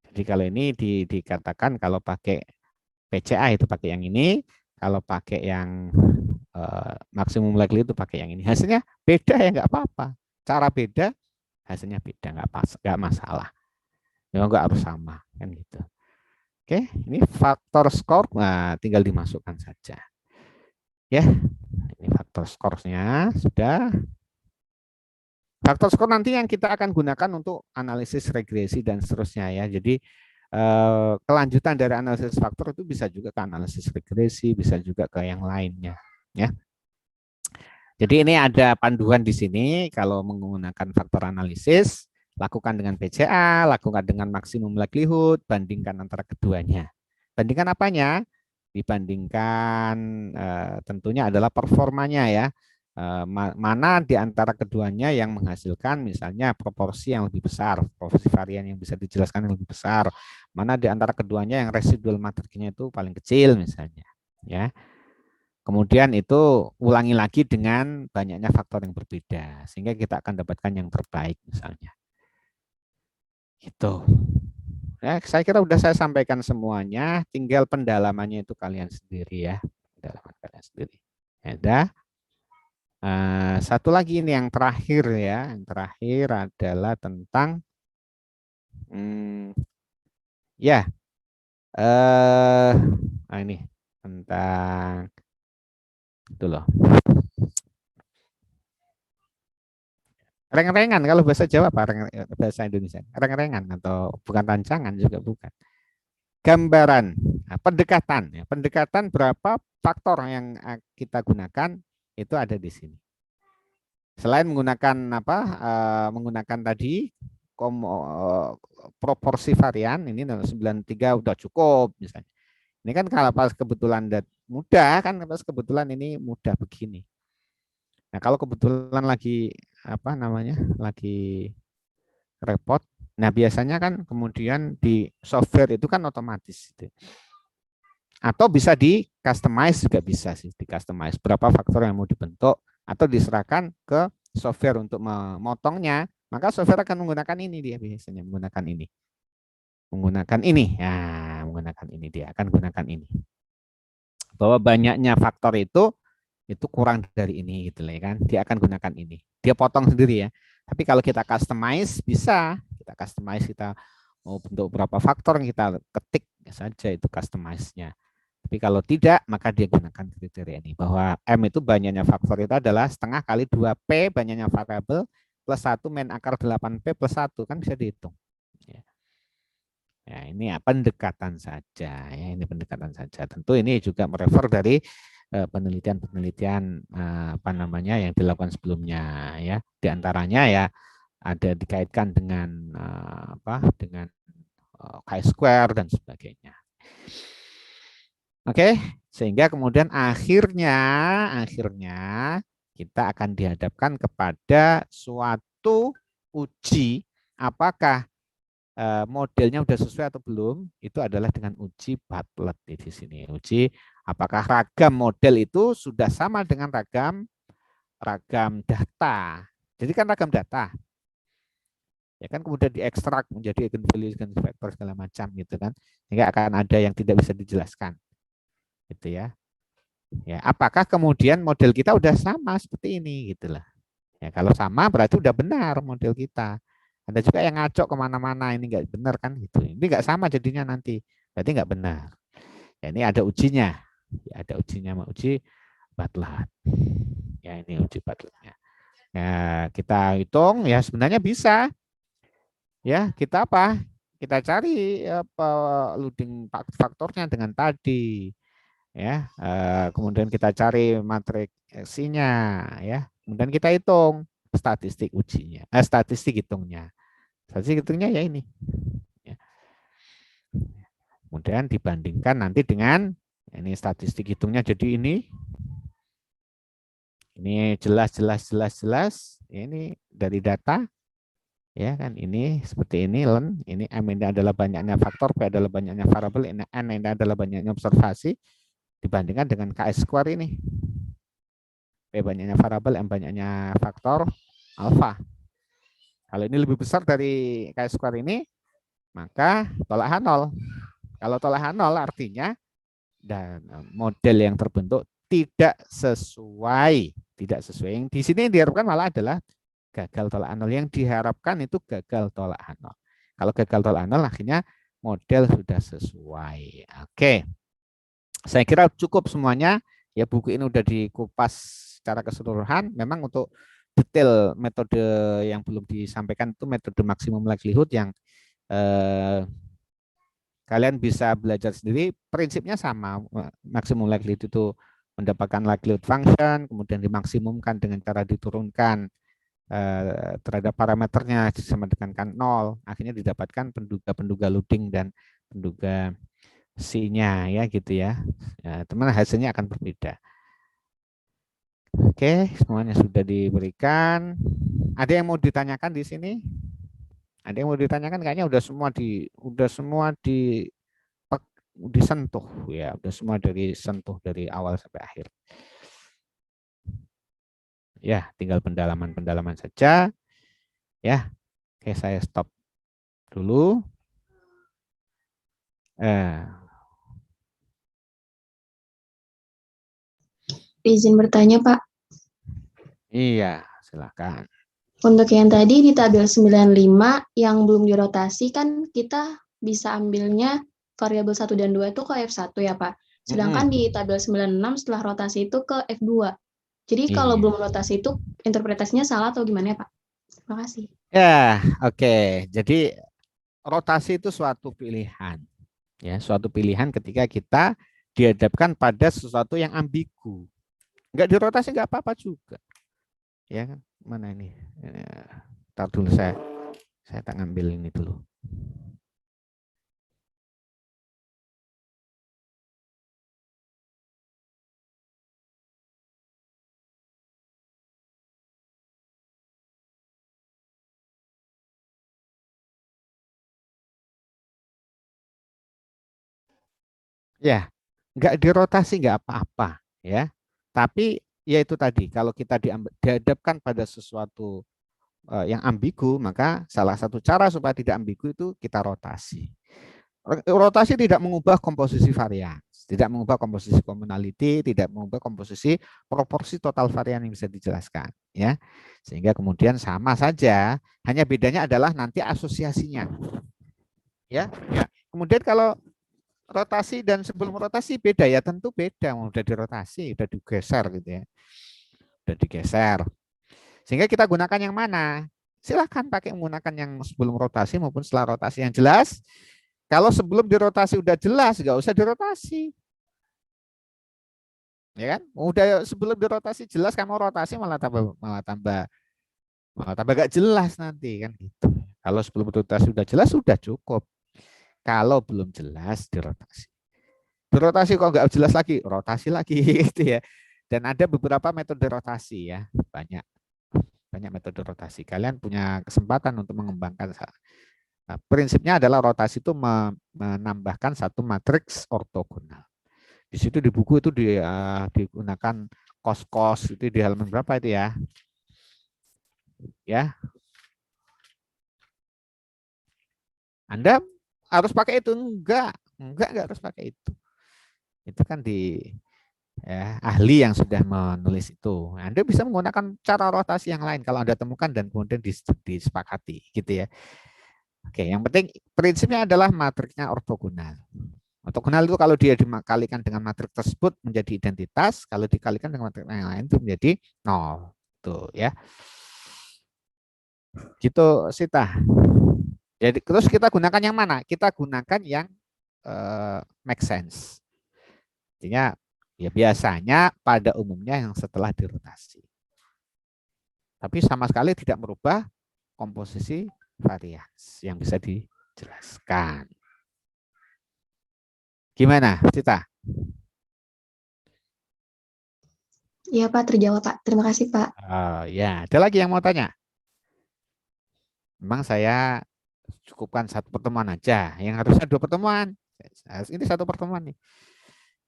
jadi kalau ini dikatakan kalau pakai PCA itu pakai yang ini, kalau pakai yang maksimum likely itu pakai yang ini. Hasilnya beda ya nggak apa-apa. Cara beda, hasilnya beda nggak masalah. Memang nggak harus sama kan gitu. Oke, ini faktor skor, nah tinggal dimasukkan saja. Ya, ini faktor skornya sudah. Faktor skor nanti yang kita akan gunakan untuk analisis regresi dan seterusnya ya. Jadi kelanjutan dari analisis faktor itu bisa juga ke analisis regresi, bisa juga ke yang lainnya ya. Jadi ini ada panduan di sini kalau menggunakan faktor analisis, lakukan dengan PCA, lakukan dengan maksimum likelihood, bandingkan antara keduanya. Bandingkan apanya? Dibandingkan tentunya adalah performanya ya. Mana di antara keduanya yang menghasilkan misalnya proporsi yang lebih besar, proporsi varian yang bisa dijelaskan yang lebih besar, mana di antara keduanya yang residual matriksnya itu paling kecil misalnya ya. Kemudian itu ulangi lagi dengan banyaknya faktor yang berbeda sehingga kita akan dapatkan yang terbaik misalnya. Gitu. Ya, saya kira sudah saya sampaikan semuanya, tinggal pendalamannya itu kalian sendiri ya, pendalaman kalian sendiri. Ada satu lagi ini yang terakhir ya, yang terakhir adalah tentang ya ini tentang itu loh. Reng-rengan kalau bahasa Jawa apa bahasa Indonesia? Reng-rengan atau bukan rancangan juga bukan. Gambaran, pendekatan ya. Pendekatan berapa faktor yang kita gunakan itu ada di sini. Selain menggunakan apa? Menggunakan tadi proporsi varian ini 93 udah cukup misalnya. Ini kan kalau pas kebetulan mudah kan pas kebetulan ini mudah begini. Nah, kalau kebetulan lagi apa namanya? Lagi repot. Nah, biasanya kan kemudian di software itu kan otomatis gitu. Atau bisa di customize juga bisa sih, di customize berapa faktor yang mau dibentuk atau diserahkan ke software untuk memotongnya, maka software akan menggunakan ini dia biasanya menggunakan ini. Menggunakan ini. Nah, menggunakan ini dia akan gunakan ini. Bahwa banyaknya faktor itu kurang dari ini gitu ya kan. Dia akan gunakan ini. Dia potong sendiri ya. Tapi kalau kita customize bisa, kita customize, kita mau bentuk berapa faktor yang kita ketik saja itu customize-nya. Tapi kalau tidak, maka dia gunakan kriteria ini bahwa M itu banyaknya faktor itu adalah setengah kali 2P banyaknya variabel plus 1 min akar 8P plus 1 kan bisa dihitung. Ya, ini ya pendekatan saja ya, ini pendekatan saja. Tentu ini juga merefer dari penelitian-penelitian apa namanya yang dilakukan sebelumnya ya. Di antaranya ya ada dikaitkan dengan apa dengan chi-square dan sebagainya. Oke, sehingga kemudian akhirnya kita akan dihadapkan kepada suatu uji apakah modelnya sudah sesuai atau belum, itu adalah dengan uji Bartlett di sini. Uji apakah ragam model itu sudah sama dengan ragam data. Jadi kan ragam data. Ya kan kemudian diekstrak menjadi eigenvalue, eigenvector segala macam gitu kan. Sehingga akan ada yang tidak bisa dijelaskan. gitu ya. Ya, apakah kemudian model kita udah sama seperti ini gitu lah. Ya, kalau sama berarti udah benar model kita. Ada juga yang ngaco kemana-mana, ini nggak benar kan gitu. Ini nggak sama jadinya nanti, berarti nggak benar. Ya, ini ada ujinya. Ya, ada ujinya, mau uji Bartlett. Ya, ini uji Bartlettnya. Ya, kita hitung ya sebenarnya bisa. Ya, kita apa? Kita cari apa leading faktornya dengan tadi. Ya, kemudian kita cari matriksinya ya. Kemudian kita hitung statistik ujinya, statistik hitungnya. Statistik hitungnya ya ini. Ya. Kemudian dibandingkan nanti dengan ini statistik hitungnya jadi ini. Ini jelas. Ini dari data ya kan ini seperti ini len ini M ini adalah banyaknya faktor, P adalah banyaknya variabel, ini N ini adalah banyaknya observasi dibandingkan dengan KS square ini. P banyaknya variabel, M banyaknya faktor, alfa. Kalau ini lebih besar dari KS square ini, maka tolak H0. Kalau tolak H0 artinya dan model yang terbentuk tidak sesuai. Yang di sini yang diharapkan malah adalah gagal tolak H0. Yang diharapkan itu gagal tolak H0. Kalau gagal tolak H0 akhirnya model sudah sesuai. Oke. Saya kira cukup semuanya. Ya, buku ini udah dikupas secara keseluruhan. Memang untuk detail metode yang belum disampaikan itu metode maksimum likelihood yang kalian bisa belajar sendiri. Prinsipnya sama. Maksimum likelihood itu mendapatkan likelihood function, kemudian dimaksimumkan dengan cara diturunkan terhadap parameternya sama dengan kan 0. Akhirnya didapatkan penduga loading dan penduga C-nya ya gitu ya. Teman hasilnya akan berbeda. Oke, semuanya sudah diberikan. Ada yang mau ditanyakan di sini? Ada yang mau ditanyakan? Kayaknya udah semua disentuh ya, udah semua dari sentuh dari awal sampai akhir. Ya, tinggal pendalaman saja. Ya, oke saya stop dulu. Izin bertanya, Pak. Iya, silakan. Untuk yang tadi di tabel 95 yang belum dirotasi kan kita bisa ambilnya variabel 1 dan 2 itu ke F1 ya, Pak. Sedangkan di tabel 96 setelah rotasi itu ke F2. Jadi kalau belum rotasi itu interpretasinya salah atau gimana ya, Pak? Terima kasih. Ya, oke. Jadi rotasi itu suatu pilihan. Ya, suatu pilihan ketika kita dihadapkan pada sesuatu yang ambigu. Enggak dirotasi enggak apa-apa juga. Ya kan? Mana ini? Ntar dulu saya tak ngambil ini dulu. Ya, enggak dirotasi enggak apa-apa ya. Tapi ya itu tadi, kalau kita dihadapkan pada sesuatu yang ambigu, maka salah satu cara supaya tidak ambigu itu kita rotasi. Rotasi tidak mengubah komposisi varian, tidak mengubah komposisi commonality, tidak mengubah komposisi proporsi total varian yang bisa dijelaskan, ya. Sehingga kemudian sama saja, hanya bedanya adalah nanti asosiasinya. Ya. Kemudian kalau rotasi dan sebelum rotasi beda ya, tentu beda. Udah dirotasi, udah digeser gitu ya. Udah digeser. Sehingga kita gunakan yang mana? Silahkan pakai menggunakan yang sebelum rotasi maupun setelah rotasi. Yang jelas, kalau sebelum dirotasi udah jelas, nggak usah dirotasi. Ya kan? Udah sebelum dirotasi jelas, kamu rotasi malah tambah gak jelas nanti kan gitu. Kalau sebelum rotasi udah jelas, sudah cukup. Kalau belum jelas dirotasi. Dirotasi kok nggak jelas lagi, rotasi lagi gitu ya. Dan ada beberapa metode rotasi ya, banyak metode rotasi. Kalian punya kesempatan untuk mengembangkan. Nah, prinsipnya adalah rotasi itu menambahkan satu matriks ortogonal. Di situ di buku itu digunakan kos-kos itu di halaman berapa itu ya? Ya. Anda harus pakai itu? Enggak harus pakai itu. Itu kan di ahli yang sudah menulis itu. Anda bisa menggunakan cara rotasi yang lain kalau Anda temukan dan kemudian disepakati gitu ya. Oke, yang penting prinsipnya adalah matriksnya ortogonal. Ortogonal itu kalau dia dikalikan dengan matriks tersebut menjadi identitas, kalau dikalikan dengan matriks yang lain itu menjadi 0. Tuh ya. Gitu Sita. Jadi terus kita gunakan yang mana? Kita gunakan yang make sense. Artinya ya biasanya pada umumnya yang setelah dirotasi. Tapi sama sekali tidak merubah komposisi varians yang bisa dijelaskan. Gimana, Sita? Iya Pak, terjawab Pak. Terima kasih Pak. Ya, ada lagi yang mau tanya? Memang saya cukupkan satu pertemuan aja, yang harusnya 2 pertemuan. Ini 1 pertemuan nih.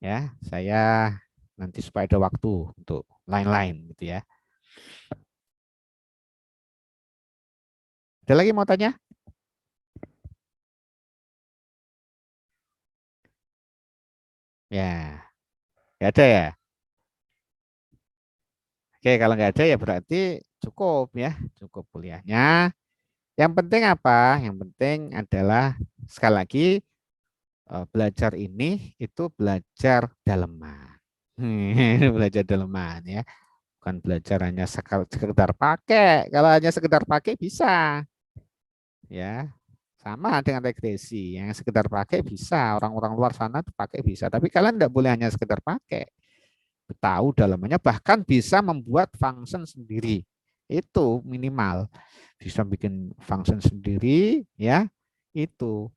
Ya, saya nanti supaya ada waktu untuk lain-lain gitu ya. Ada lagi mau tanya? Ya, nggak ada ya. Oke, kalau nggak ada ya berarti cukup ya, cukup kuliahnya. Yang penting apa? Yang penting adalah sekali lagi belajar ini itu belajar daleman. Belajar daleman ya. Bukan belajar hanya sekedar pakai. Kalau hanya sekedar pakai bisa. Ya. Sama dengan regresi. Yang sekedar pakai bisa. Orang-orang luar sana pakai bisa. Tapi kalian tidak boleh hanya sekedar pakai. Tahu dalamannya, bahkan bisa membuat function sendiri. Itu minimal. Bisa bikin function sendiri ya. Itu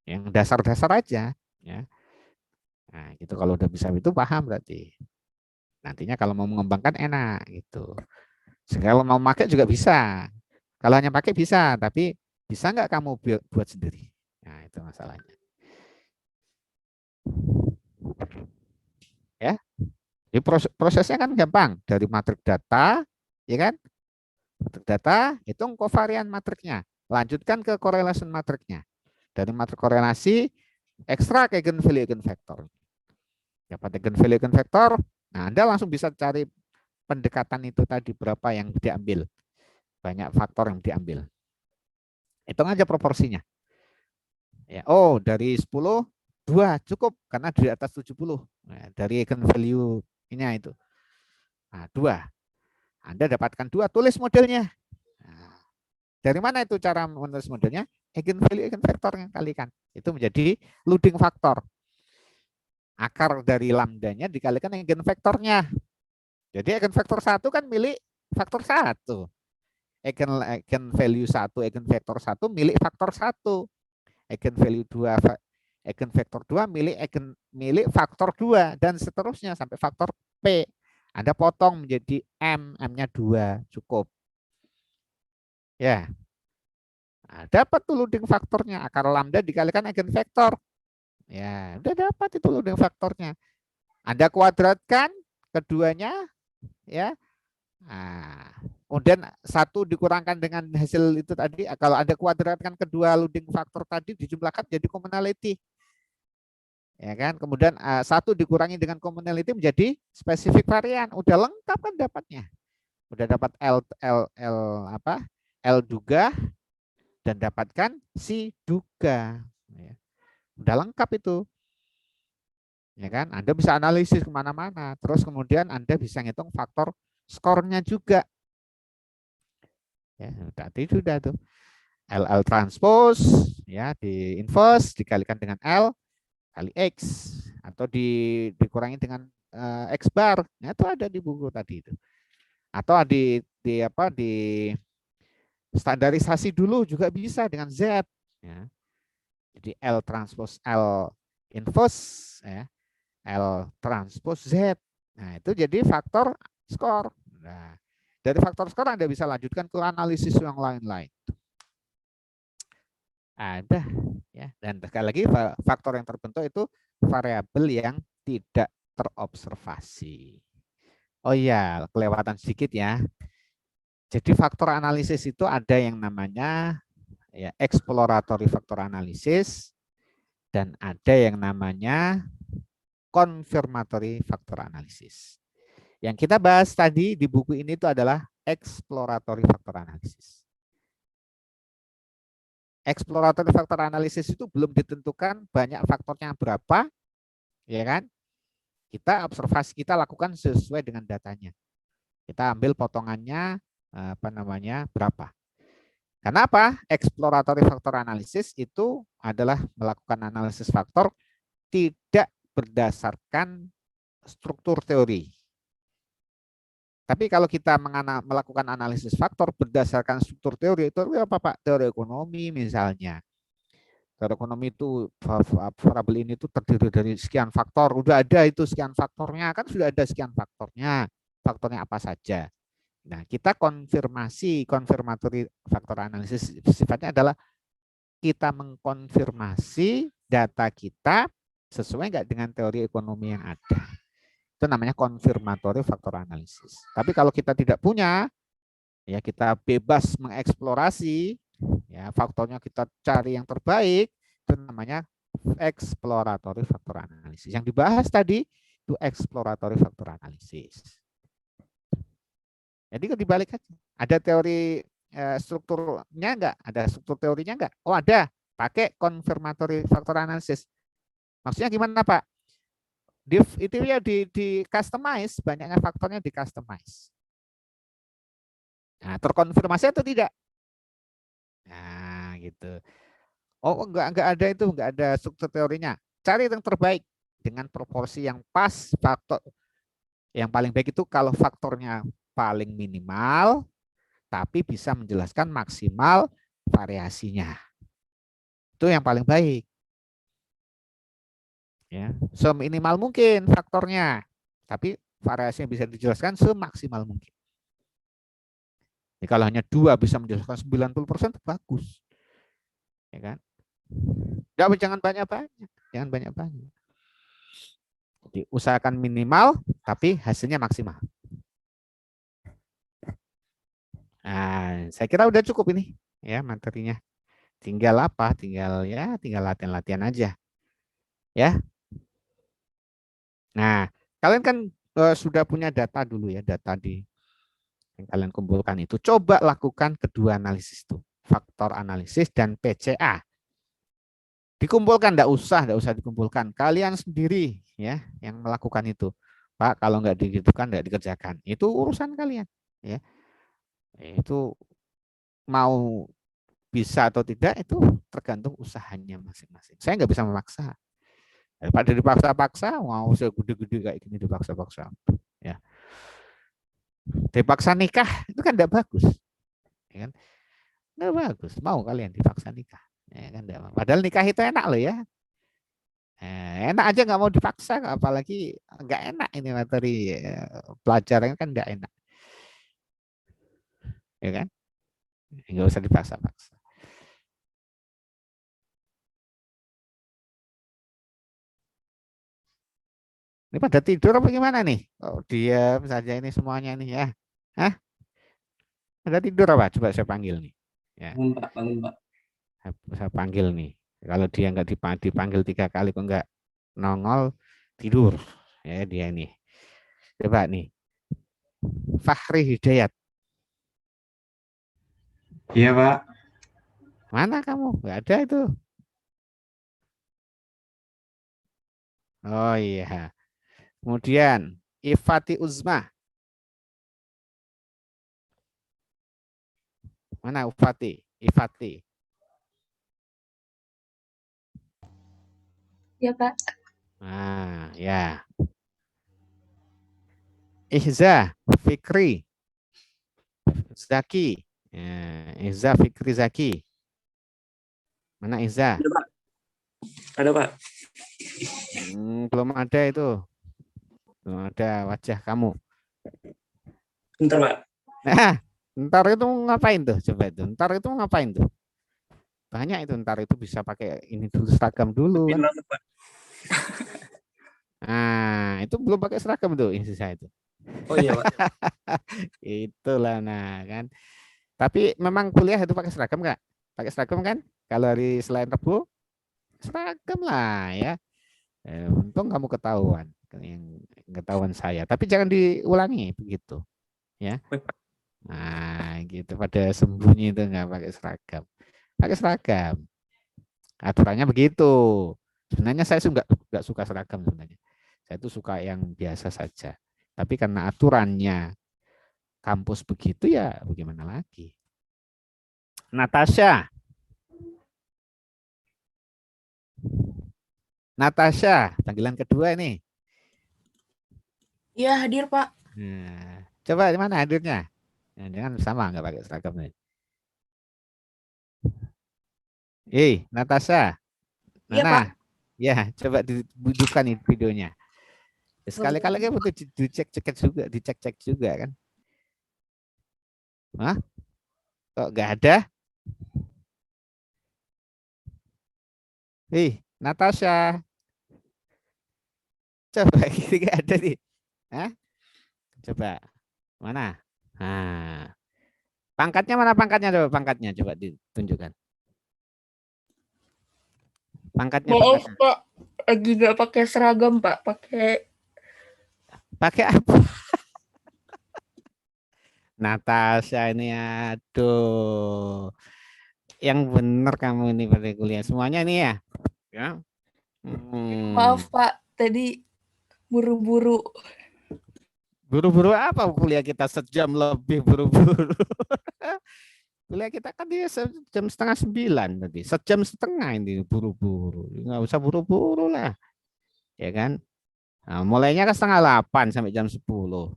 yang dasar-dasar aja ya. Nah, gitu kalau udah bisa itu paham berarti. Nantinya kalau mau mengembangkan enak gitu. Kalau mau pakai juga bisa. Kalau hanya pakai bisa, tapi bisa nggak kamu buat sendiri? Nah, itu masalahnya. Ya. Jadi prosesnya kan gampang, dari matrik data, ya kan? Matrik data, hitung kovarian matriknya. Lanjutkan ke correlation matriknya. Dari matrik korelasi, ekstrak eigenvalue eigenvektor. Dapat eigenvalue eigenvektor, nah Anda langsung bisa cari pendekatan itu tadi berapa yang diambil. Banyak faktor yang diambil. Hitung aja proporsinya. Ya, oh, dari 10, 2 cukup karena di atas 70. Nah, dari eigenvalue ini itu. Nah, 2. Anda dapatkan 2, tulis modelnya. Nah, dari mana itu cara menulis modelnya? Eigenvalue eigenvektornya kalikan. Itu menjadi leading faktor. Akar dari lambdanya dikalikan eigenvektornya. Jadi eigenvektor 1 kan milik faktor 1. Eigenvalue 1, eigenvektor 1 milik faktor 1. Eigenvalue 2, eigenvektor 2 milik faktor 2 dan seterusnya sampai faktor P. Anda potong menjadi M, M-nya 2, cukup. Ya. Nah, dapat tuh leading faktornya, akar lambda dikalikan eigenvektor. Ya, udah dapat itu leading faktornya. Anda kuadratkan keduanya, ya. Nah, kemudian 1 dikurangkan dengan hasil itu tadi, kalau Anda kuadratkan kedua leading faktor tadi dijumlahkan jadi commonality. Ya kan? Kemudian 1 dikurangi dengan commonality menjadi spesifik varian. Udah lengkap kan dapatnya. Udah dapat L duga dan dapatkan si duga. Ya. Udah lengkap itu. Ya kan? Anda bisa analisis kemana-mana. Terus kemudian Anda bisa ngitung faktor skornya juga. Ya, tadi sudah tuh. LL transpose ya di inverse dikalikan dengan L kali X atau dikurangi dengan X bar. Nah, itu ada di buku tadi itu. Atau di standarisasi dulu juga bisa dengan Z ya. Jadi L transpose L inverse ya. L transpose Z. Nah, itu jadi faktor skor. Nah, dari faktor skor Anda bisa lanjutkan ke analisis yang lain-lain. Ada ya, dan sekali lagi faktor yang terbentuk itu variabel yang tidak terobservasi. Oh iya, kelewatan sedikit ya. Jadi faktor analisis itu ada yang namanya ya exploratory faktor analisis dan ada yang namanya confirmatory factor analysis. Yang kita bahas tadi di buku ini itu adalah exploratory factor analysis. Exploratory factor analysis itu belum ditentukan banyak faktornya berapa, ya kan? Kita observasi, kita lakukan sesuai dengan datanya. Kita ambil potongannya berapa. Kenapa? Exploratory factor analysis itu adalah melakukan analisis faktor tidak berdasarkan struktur teori. Tapi kalau kita melakukan analisis faktor berdasarkan struktur teori, itu apa Pak? Teori ekonomi misalnya. Teori ekonomi itu variabel ini itu terdiri dari sekian faktor. Udah ada itu sekian faktornya, kan sudah ada sekian faktornya. Faktornya apa saja. Nah, kita confirmatory factor analysis sifatnya adalah kita mengkonfirmasi data kita sesuai nggak dengan teori ekonomi yang ada. Itu namanya confirmatory factor analysis. Tapi kalau kita tidak punya, ya kita bebas mengeksplorasi, ya faktornya kita cari yang terbaik, itu namanya exploratory factor analysis. Yang dibahas tadi itu exploratory factor analysis. Jadi dibalik aja. Ada teori strukturnya enggak? Ada struktur teorinya enggak? Oh ada. Pakai confirmatory factor analysis. Maksudnya gimana Pak? Itu ya di customize, banyaknya faktornya di customize. Nah, terkonfirmasi atau tidak? Nah, gitu. Oh, enggak ada itu, enggak ada struktur teorinya. Cari yang terbaik dengan proporsi yang pas. Faktor yang paling baik itu kalau faktornya paling minimal, tapi bisa menjelaskan maksimal variasinya. Itu yang paling baik. Ya, seminimal mungkin faktornya, tapi variasi yang bisa dijelaskan semaksimal mungkin. Jadi kalau hanya 2 bisa menjelaskan 90% bagus. Ya kan? Jangan banyak-banyak, jangan banyak-banyak. Jadi usahakan minimal tapi hasilnya maksimal. Nah, saya kira udah cukup ini ya materinya. Tinggal apa? Tinggal latihan-latihan aja. Ya. Nah, kalian kan sudah punya data dulu ya, data yang kalian kumpulkan itu. Coba lakukan kedua analisis itu, faktor analisis dan PCA. Dikumpulkan, enggak usah dikumpulkan. Kalian sendiri ya yang melakukan itu. Pak, kalau enggak digitukan, enggak dikerjakan. Itu urusan kalian ya. Itu mau bisa atau tidak itu tergantung usahanya masing-masing. Saya nggak bisa memaksa. Daripada dipaksa-paksa, mau segede-gede kayak gini dipaksa-paksa. Ya. Dipaksa nikah itu kan enggak bagus. Ya kan? Enggak bagus. Mau kalian dipaksa nikah. Ya kan enggak. Padahal nikah itu enak loh ya. Enak aja nggak mau dipaksa, apalagi nggak enak ini materi pelajaran kan nggak enak. Ya kan? Nggak usah dipaksa-paksa. Ini pada tidur apa gimana nih? Oh, diam saja ini semuanya nih ya. Hah? Pada tidur apa? Coba saya panggil nih. Ya. Bangun Pak. Saya panggil nih. Kalau dia nggak dipanggil 3 kali kok nggak nongol, tidur. Ya dia ini. Coba nih. Fahri Hidayat. Iya Pak. Mana kamu? Nggak ada itu. Oh iya. Kemudian Ifati Uzma. Mana Ufati? Ifati. Ya, Pak. Nah, ya. Ihza Fikri Zaki. Ya, Ihza Fikri Zaki. Mana Ihza? Ada Pak. Ada Pak. Belum ada itu. Belum ada wajah kamu. Bentar Pak. Nah, ntar itu ngapain tuh? Coba itu. Ntar itu ngapain tuh? Banyak itu ntar itu bisa pakai ini dulu seragam dulu. Kan? Pak. Nah, itu belum pakai seragam tuh ini saya itu. Oh iya Pak. Itulah nah kan. Tapi memang kuliah itu pakai seragam nggak? Pakai seragam kan? Kalau hari selain Rebu seragam lah ya. Untung kamu ketahuan, yang ketahuan saya. Tapi jangan diulangi begitu, ya. Nah, gitu pada sembunyi itu nggak pakai seragam. Pakai seragam. Aturannya begitu. Sebenarnya saya nggak suka seragam sebenarnya. Saya itu suka yang biasa saja. Tapi karena aturannya kampus begitu ya bagaimana lagi. Natasha. Natasha, panggilan kedua ini. Iya, hadir, Pak. Nah, coba di mana hadirnya? Jangan sama nggak pakai seragam nih. Natasha. Iya, Mana? Pak. Ya, coba dibujukan nih videonya. Sekali-kali kan butuh dicek juga kan. Hah? Kok nggak ada? Natasha. Coba ini nggak ada nih. Hah? Coba. Mana? Nah. Pangkatnya mana pangkatnya? Coba pangkatnya coba ditunjukkan. Pangkatnya. Maaf, Pak. Lagi nggak pakai seragam, Pak. Pakai apa? Natasha ini aduh. Yang benar kamu ini pada kuliah semuanya ini ya. Ya. Maaf, Pak. Tadi buru-buru. Buru-buru apa kuliah kita sejam lebih buru-buru. Kuliah kita kan dia jam 8:30 tadi. Sejam setengah ini buru-buru. Nggak usah buru-buru lah. Ya kan? Nah, mulainya kan 7:30 sampai jam 10.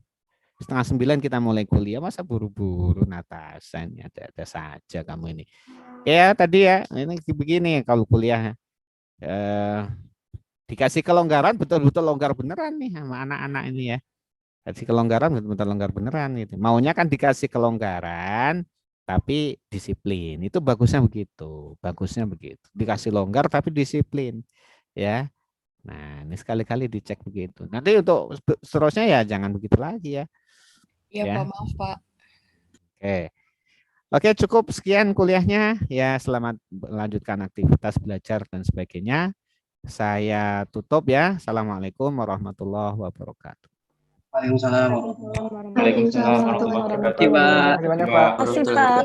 8:30 kita mulai kuliah, masa buru-buru Natasha ini ada saja kamu ini. Ya tadi ya, ini begini kalau kuliah dikasih kelonggaran betul-betul longgar beneran nih sama anak-anak ini ya. Kasih kelonggaran betul-betul longgar beneran gitu. Maunya kan dikasih kelonggaran tapi disiplin. Itu bagusnya begitu. Bagusnya begitu. Dikasih longgar tapi disiplin. Ya. Nah, ini sekali-kali dicek begitu. Nanti untuk seterusnya ya jangan begitu lagi ya. Iya, Ya. Pak. Maaf, Pak. Oke, cukup sekian kuliahnya. Ya, selamat melanjutkan aktivitas belajar dan sebagainya. Saya tutup ya. Assalamualaikum warahmatullahi wabarakatuh. Waalaikumsalam. Waalaikumsalam warahmatullahi wabarakatuh. Terima kasih, Pak. Terima kasih, Pak.